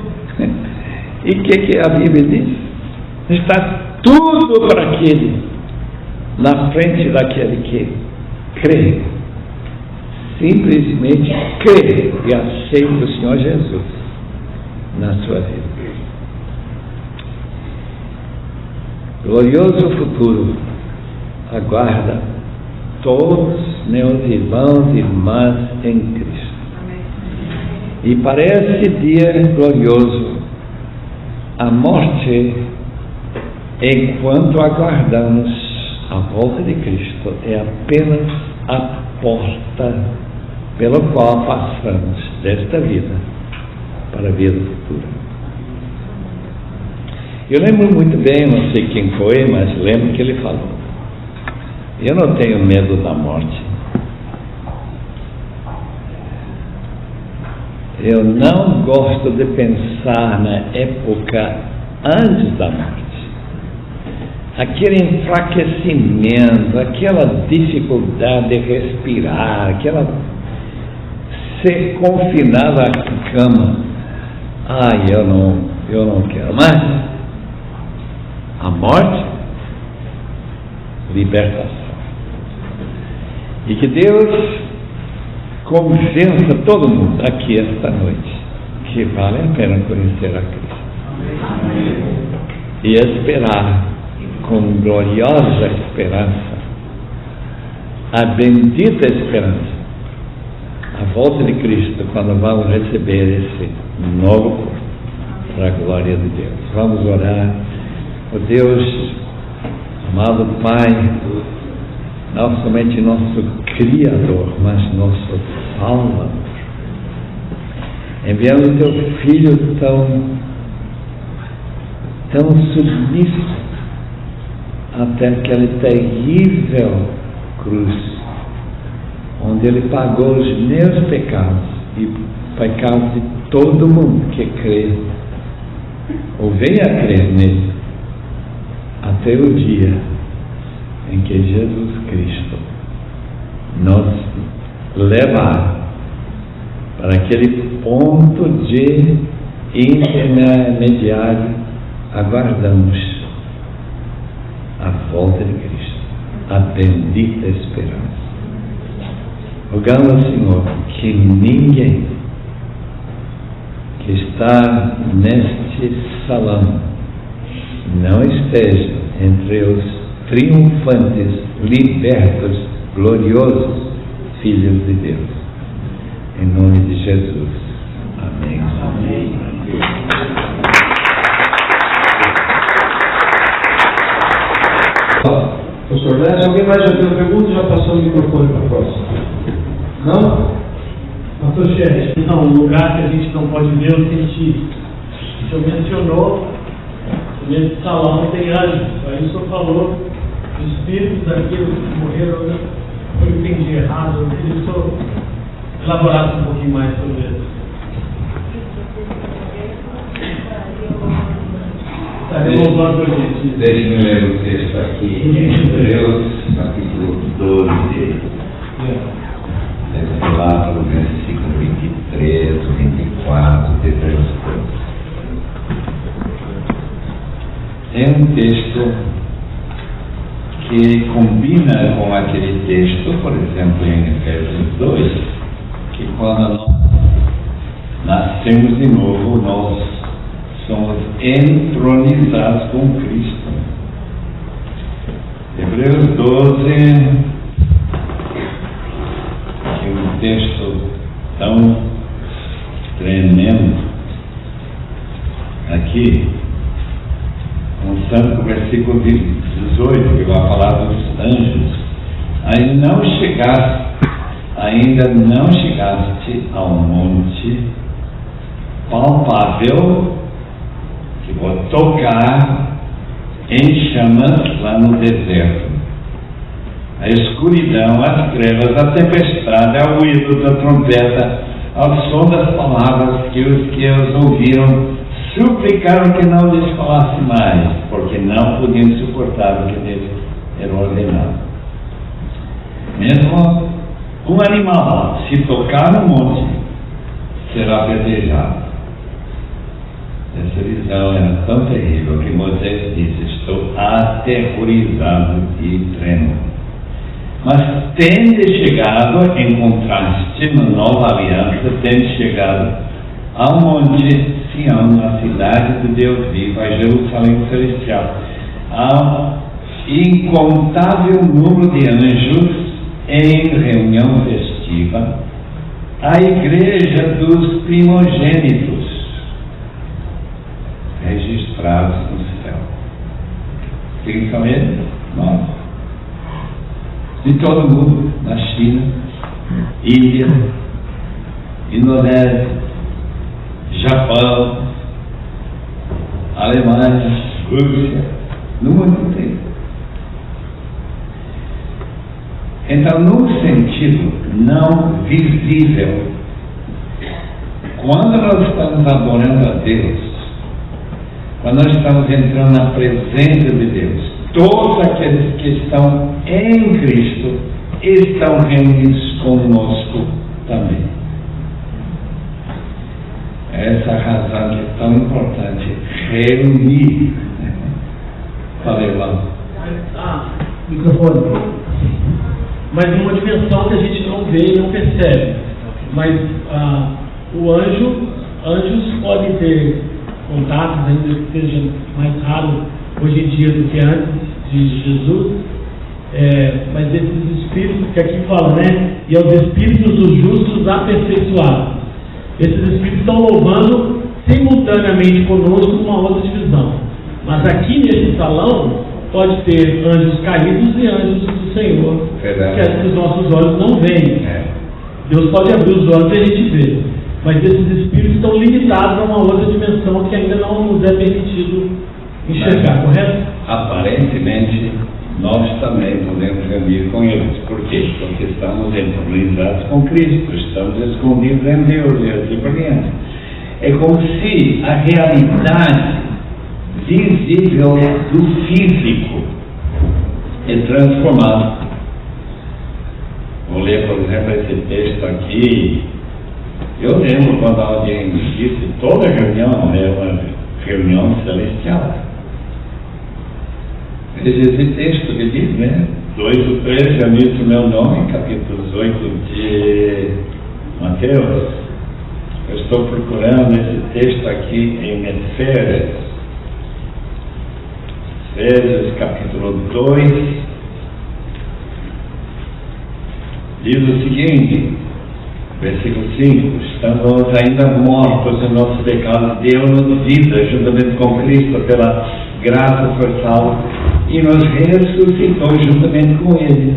E o que a Bíblia diz? Está tudo para aquele, na frente daquele que crê, simplesmente crê e aceita o Senhor Jesus na sua vida. Glorioso futuro aguarda todos meus irmãos e irmãs em Cristo. E para esse dia glorioso, a morte, enquanto aguardamos a volta de Cristo, é apenas a porta pela qual passamos desta vida para a vida futura. Eu lembro muito bem, não sei quem foi, mas lembro que ele falou: eu não tenho medo da morte. Eu não gosto de pensar na época antes da morte. Aquele enfraquecimento, aquela dificuldade de respirar, aquela ser confinado à cama. Eu não quero. Mas a morte, libertação. E que Deus convença todo mundo aqui esta noite que vale a pena conhecer a Cristo e esperar com gloriosa esperança a bendita esperança, a volta de Cristo, quando vamos receber esse novo corpo para a glória de Deus. Vamos orar. Ó Deus, amado Pai, não somente nosso Criador, mas nosso Salvador, enviando o Teu Filho tão submisso até aquela terrível cruz, onde Ele pagou os meus pecados e pecados de todo mundo que crê ou venha a crer nele, até o dia em que Jesus Cristo nos levar para aquele ponto de intermediário. Aguardamos a volta de Cristo, a bendita esperança. Rogamos ao Senhor que ninguém que está neste salão não esteja entre os triunfantes, libertos, gloriosos filhos de Deus. Em nome de Jesus. Amém. Amém. Pastor Léo, se alguém mais já tem uma pergunta, já passou o microfone para a próxima. Não? Pastor Chefe. Não, um lugar que a gente não pode ver, eu senti. O senhor mencionou, nesse salão tem anjos. Aí o senhor falou, os espíritos daqueles que morreram, eu entendi errado. Eu queria que o senhor elaborasse um pouquinho mais sobre isso. Deixe-me ler o texto aqui, em Hebreus, capítulo 12. Desde lá para o versículo 23, 24, 32. É um texto que combina com aquele texto, por exemplo, em Efésios 2, que quando nós nascemos de novo, nós somos entronizados com Cristo. Hebreus 12, que é um texto tão tremendo, aqui, começando com o versículo 18, que vai falar dos anjos. Ainda não chegaste ao monte palpável, que vou tocar em chamas lá no deserto. A escuridão, as trevas, a tempestade, ao ruído da trompeta, ao som das palavras que os ouviram, suplicaram que não lhes falasse mais, porque não podiam suportar o que lhes era ordenado. Mesmo um animal, se tocar no monte, será apedrejado. Essa visão era tão terrível que Moisés disse: estou aterrorizado e tremo. Mas tende chegado, em contraste, na nova aliança, tende chegado ao monte Sião, na cidade de Deus vivo, a Jerusalém celestial, ao incontável número de anjos em reunião festiva, a igreja dos primogênitos registrados no céu. Quem são eles? Nós. De todo mundo, na China, Índia, Indonésia, Japão, Alemanha, Rússia, no mundo inteiro. Então, num sentido não visível, quando nós estamos adorando a Deus, quando nós estamos entrando na presença de Deus, todos aqueles que estão em Cristo estão reunidos conosco também. Essa é a razão que é tão importante, reunir. Falei lá. Microfone. Mas numa dimensão que a gente não vê e não percebe. Mas anjos podem ter contatos, ainda que seja mais raro hoje em dia do que antes de Jesus, mas esses espíritos que aqui fala, né? E aos espíritos dos justos aperfeiçoados. Esses espíritos estão louvando simultaneamente conosco numa outra divisão. Mas aqui nesse salão pode ter anjos caídos e anjos do Senhor, que os nossos olhos não veem. Deus pode abrir os olhos e a gente vê. Mas esses espíritos estão limitados a uma outra dimensão que ainda não nos é permitido enxergar, correto? Aparentemente, nós também podemos reunir com eles. Por quê? Porque estamos entronizados com Cristo, estamos escondidos em Deus e assim por diante. É como se a realidade visível do físico é transformada. Vou ler, por exemplo, esse texto aqui. Eu lembro quando alguém disse: toda reunião é uma reunião celestial. Esse texto que diz, né? 2 ou 3 reunidos no meu nome, capítulo 18 de Mateus. Eu estou procurando esse texto aqui em Efésios, capítulo 2. Diz o seguinte, versículo 5: estamos ainda mortos em nossos pecados, deu-nos vida juntamente com Cristo, pela graça foi salvo, e nos ressuscitou juntamente com Ele.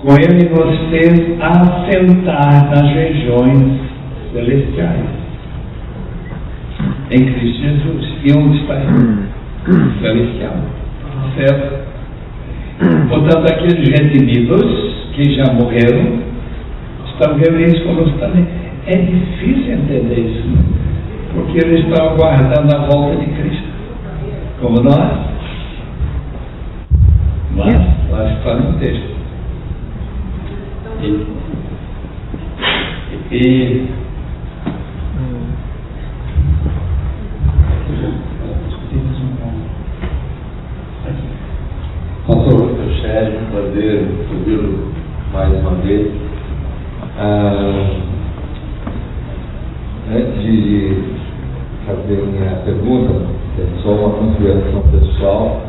Com Ele nos fez assentar nas regiões celestiais, em Cristo Jesus. E onde está Ele? Celestial. Certo? Portanto, aqueles redimidos que já morreram estão reunidos conosco também. É difícil entender isso, porque eles estão aguardando a volta de Cristo, como nós. Mas lá está no texto. E Pastor Sérgio, um prazer ouvi-lo mais uma vez. Antes de fazer minha pergunta, é só uma consideração pessoal.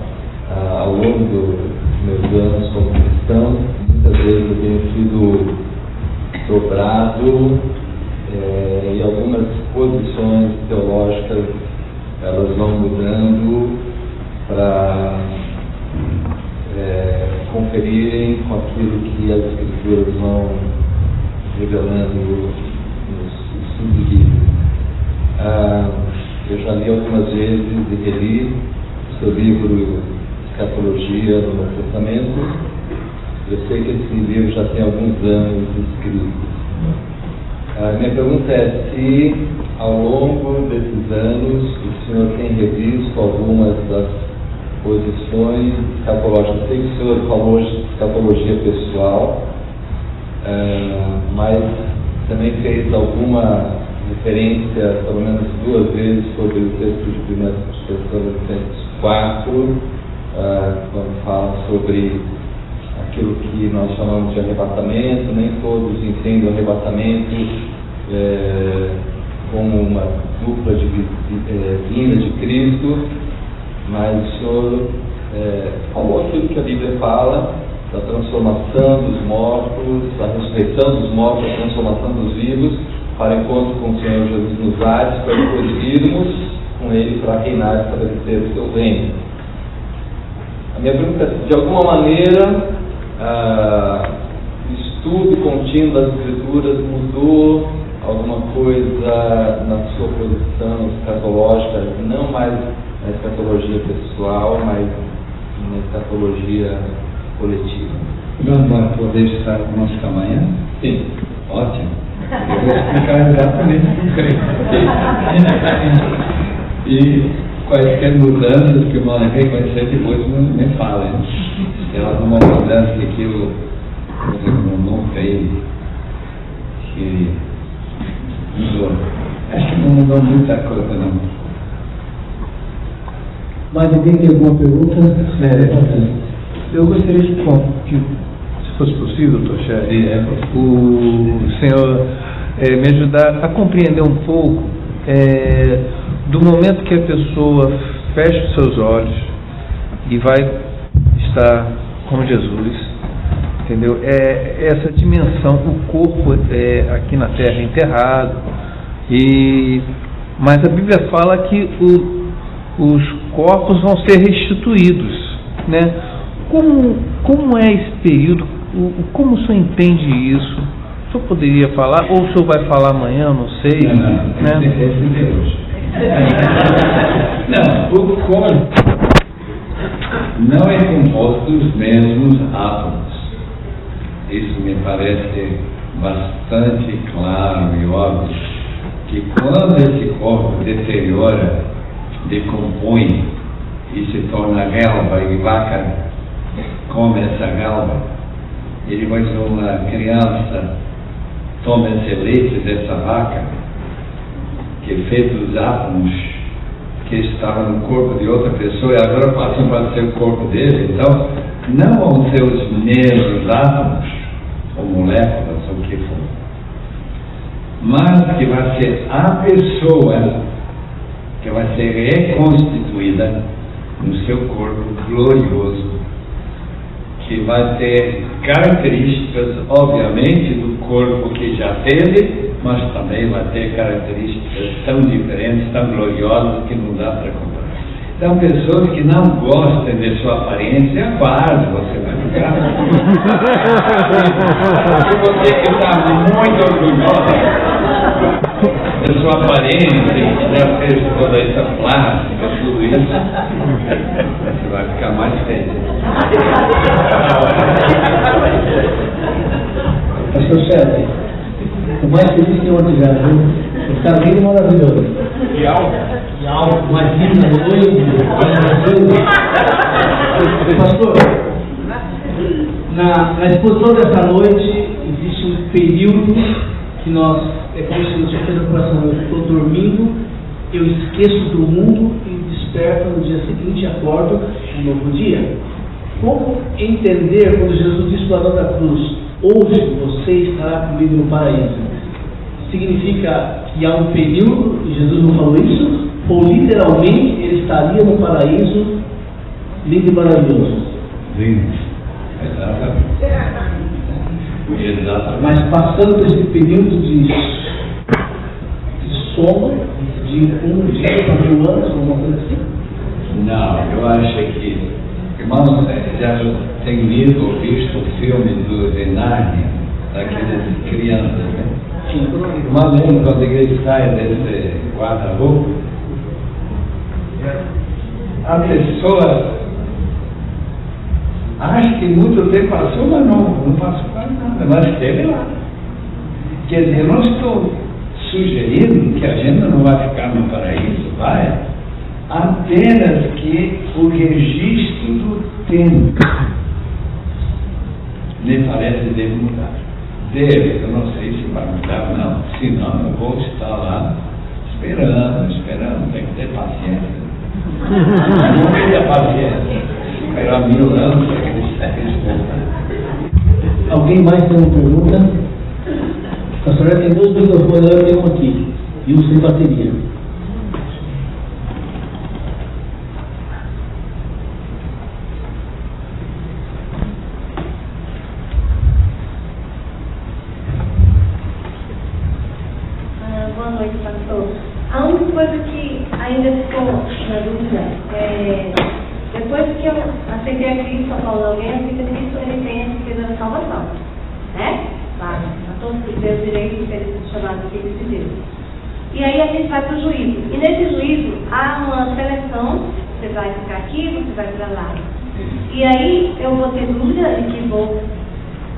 Ao longo dos meus anos como cristão, muitas vezes eu tenho sido dobrado e algumas posições teológicas elas vão mudando para conferirem com aquilo que as Escrituras vão revelando nos livros. Eu já li algumas vezes e reli o seu livro Escatologia do Novo Testamento. Eu sei que esse livro já tem alguns anos escrito. Minha pergunta é se, ao longo desses anos, o senhor tem revisto algumas das posições escatológicas. Eu sei que o senhor falou de escatologia pessoal, mas também fez alguma referência, pelo menos 2 vezes, sobre o texto de 1 Tessalonicenses 4, quando fala sobre aquilo que nós chamamos de arrebatamento. Nem todos entendem o arrebatamento como uma dupla de vinda de Cristo, mas o Senhor falou aquilo que a Bíblia fala, da transformação dos mortos, da ressurreição dos mortos, da transformação dos vivos, para encontro com o Senhor Jesus nos ares, para depois irmos com Ele para reinar e estabelecer o seu reino. A minha pergunta é: de alguma maneira, o estudo contínuo das Escrituras mudou alguma coisa na sua posição escatológica, não mais na escatologia pessoal, mas na escatologia coletiva? Nós vamos poder estar conosco amanhã? Sim. Ótimo. Eu vou explicar exatamente o que eu creio. E quaisquer mudanças que o irmão vai ser, depois me falem. Se ela alguma mudança que eu não creio que mudou. Acho que não mudou muita coisa, não. Mas alguém tem alguma pergunta? Eu gostaria de, que, se fosse possível, doutor Sérgio, o senhor me ajudar a compreender um pouco do momento que a pessoa fecha os seus olhos e vai estar com Jesus, entendeu? Essa dimensão, o corpo aqui na Terra é enterrado, mas a Bíblia fala que os corpos vão ser restituídos, né? Como é esse período? Como o senhor entende isso? O senhor poderia falar? Ou o senhor vai falar amanhã? Não sei. Não, né? esse é hoje. Não, o corpo não é composto dos mesmos átomos. Isso me parece bastante claro e óbvio, que quando esse corpo deteriora, decompõe e se torna galba, e vaca come essa galba, e depois uma criança toma esse leite dessa vaca, que é feito dos átomos que estavam no corpo de outra pessoa e agora passam para ser o corpo dele. Então, não vão ser os mesmos átomos, ou moléculas, ou o que for, mas que vai ser a pessoa que vai ser reconstituída no seu corpo glorioso, que vai ter características, obviamente, do corpo que já teve, mas também vai ter características tão diferentes, tão gloriosas, que não dá para comparar. Então, pessoas que não gostam de sua aparência, aguarde, você vai ficar. Se você que está muito orgulhosa da sua aparência, que já fez toda essa plástica, tudo isso, você vai ficar mais feliz. Pastor Sérgio, o mais feliz que eu estiver, viu? Está lindo e maravilhoso. E algo. Mais lindo na noite. Pastor, na exposição dessa noite, existe um período que nós, é como se você fez a comparação, eu estou dormindo, eu esqueço do mundo e desperto no dia seguinte e acordo um novo dia. Como entender quando Jesus disse lá da cruz, hoje você estará comigo no paraíso? Significa que há um período, e Jesus não falou isso, ou literalmente ele estaria no paraíso lindo e maravilhoso? Lindo. Exatamente. Exatamente. Mas passando por esse período de sono, de um dia para 1000 anos, alguma coisa assim? Não, eu acho que, irmãos, já tem lido ou visto o filme de Nárnia, daquelas crianças, né? Sim. Mas lembra quando a igreja sai desse guarda-roupa? A pessoa acha que muito tempo passou, mas não passou quase nada, mas esteve lá. Quer dizer, eu não estou sugerindo que a gente não vai ficar no paraíso, vai, apenas que o registro do tempo me parece deve mudar. Deve, eu não sei se vai mudar ou não, senão eu vou estar lá esperando, tem que ter paciência. Não tem ter paciência, esperar 1000 anos para que ele seja. Alguém mais tem uma pergunta? A senhora tem 2 microfones, eu tenho um aqui, e um sem bateria. Boa noite, pastor. A única coisa que ainda ficou na dúvida é, depois que eu aceitei a Cristo, a Paulo, alguém aceita a Cristo, ele tem a certeza da salvação, né? A todos os Deus direitos de serem chamados filhos de Deus. E aí a gente vai para o juízo. E nesse juízo há uma seleção, você vai ficar aqui, você vai para lá. E aí eu vou ter dúvida de que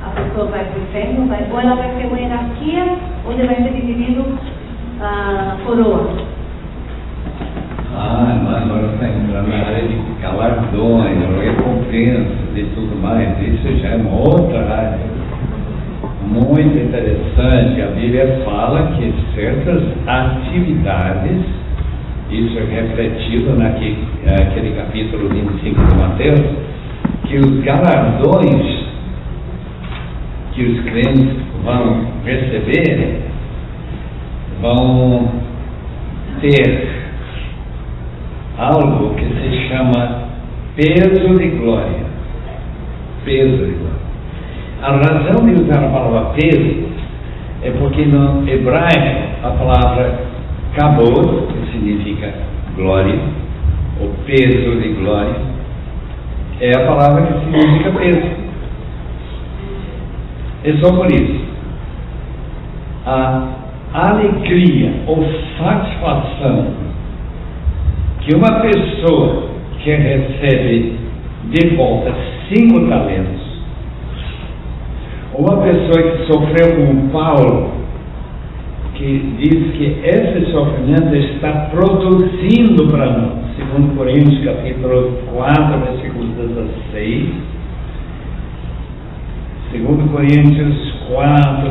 a pessoa vai para o inferno, ou ela vai ter uma hierarquia, onde vai ser dividido a coroa. Mas agora está entrando na área de galardões, recompensas e tudo mais. Isso já é uma outra área muito interessante. A Bíblia fala que certas atividades, isso é refletido naquele capítulo 25 de Mateus, que os galardões que os crentes vão receber vão ter algo que se chama peso de glória. Peso de glória. A razão de usar a palavra peso é porque no hebraico a palavra kabod, que significa glória, ou peso de glória, é a palavra que significa peso. É só por isso. A alegria ou satisfação que uma pessoa que recebe de volta 5 talentos, uma pessoa que sofreu como Paulo, que diz que esse sofrimento está produzindo para nós, segundo Coríntios capítulo 4, versículo 16, segundo Coríntios 4,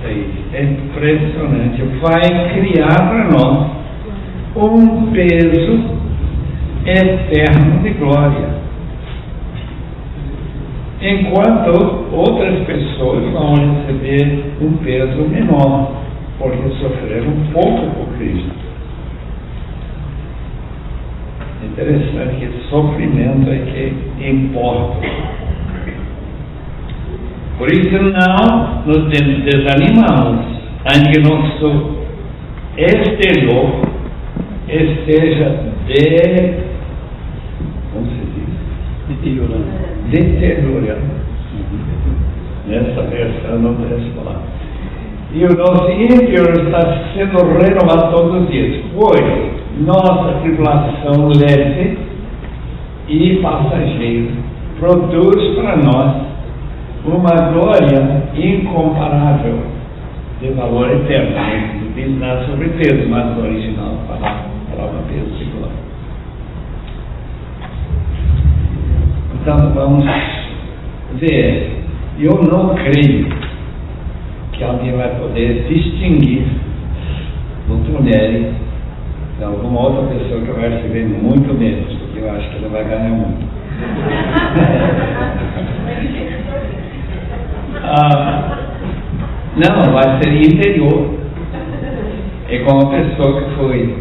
16, é impressionante, vai criar para nós um peso eterno de glória. Enquanto outras pessoas vão receber um peso menor, porque sofreram um pouco por Cristo. Interessante que sofrimento é que importa. Por isso não nos desanimamos, ainda que nosso exterior esteja deteriorando. Nessa versão não tem essa palavra. E o nosso interior está sendo renovado todos os dias. Pois nossa tribulação leve e passageira produz para nós uma glória incomparável de valor eterno. Não diz nada sobre peso, mas no original falava peso de glória. Então vamos ver. Eu não creio que alguém vai poder distinguir no Tuneri de alguma outra pessoa que vai receber muito menos, porque eu acho que ela vai ganhar muito. Não, vai ser interior. É como a pessoa que foi.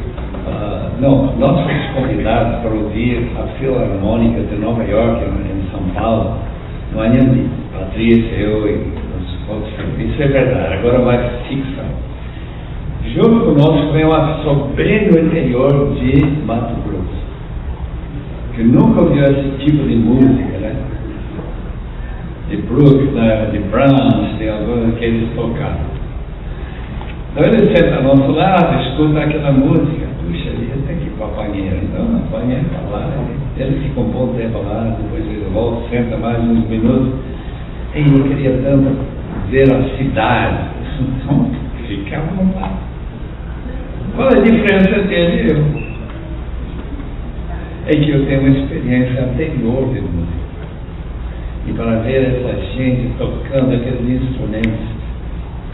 Nós fomos convidados para ouvir a Filarmônica de Nova York, em São Paulo, no Anhembi. Patrícia, eu e os outros. Isso é verdade, agora vai fixar. Junto conosco vem uma pessoa bem do interior de Mato Grosso, que nunca ouviu esse tipo de música, né? De Bruckner, de Brahms, de alguns que eles tocaram. Então ele senta ao nosso lado, escuta aquela música, puxa vida, tem que ir para a banheira. Então a banheira está lá, ele fica um bom tempo lá, depois ele volta, senta mais uns minutos, e eu queria tanto ver a cidade, então fica à vontade. Qual é a diferença dele e eu? É que eu tenho uma experiência anterior de música. E para ver essa gente tocando aqueles instrumentos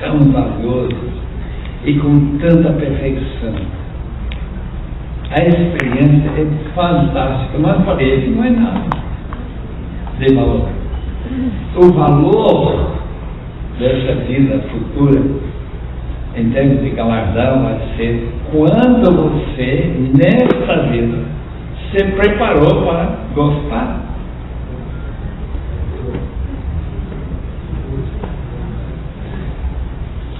tão valiosos e com tanta perfeição, a experiência é fantástica, mas para ele não é nada de valor. O valor dessa vida futura, em termos de galardão, vai ser quando você, nesta vida, se preparou para gostar.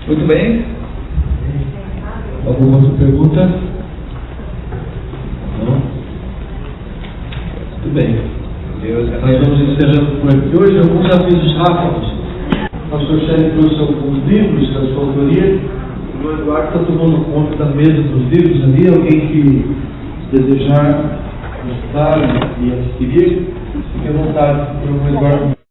Muito bem. Alguma outra pergunta? Não? Muito bem. Deus Nós vamos encerrando por aqui hoje. Alguns avisos rápidos. O pastor Shelley trouxe alguns livros da sua autoria. O Eduardo está tomando conta da mesa dos livros ali. Alguém que desejar gostar e adquirir, fique à vontade. O Eduardo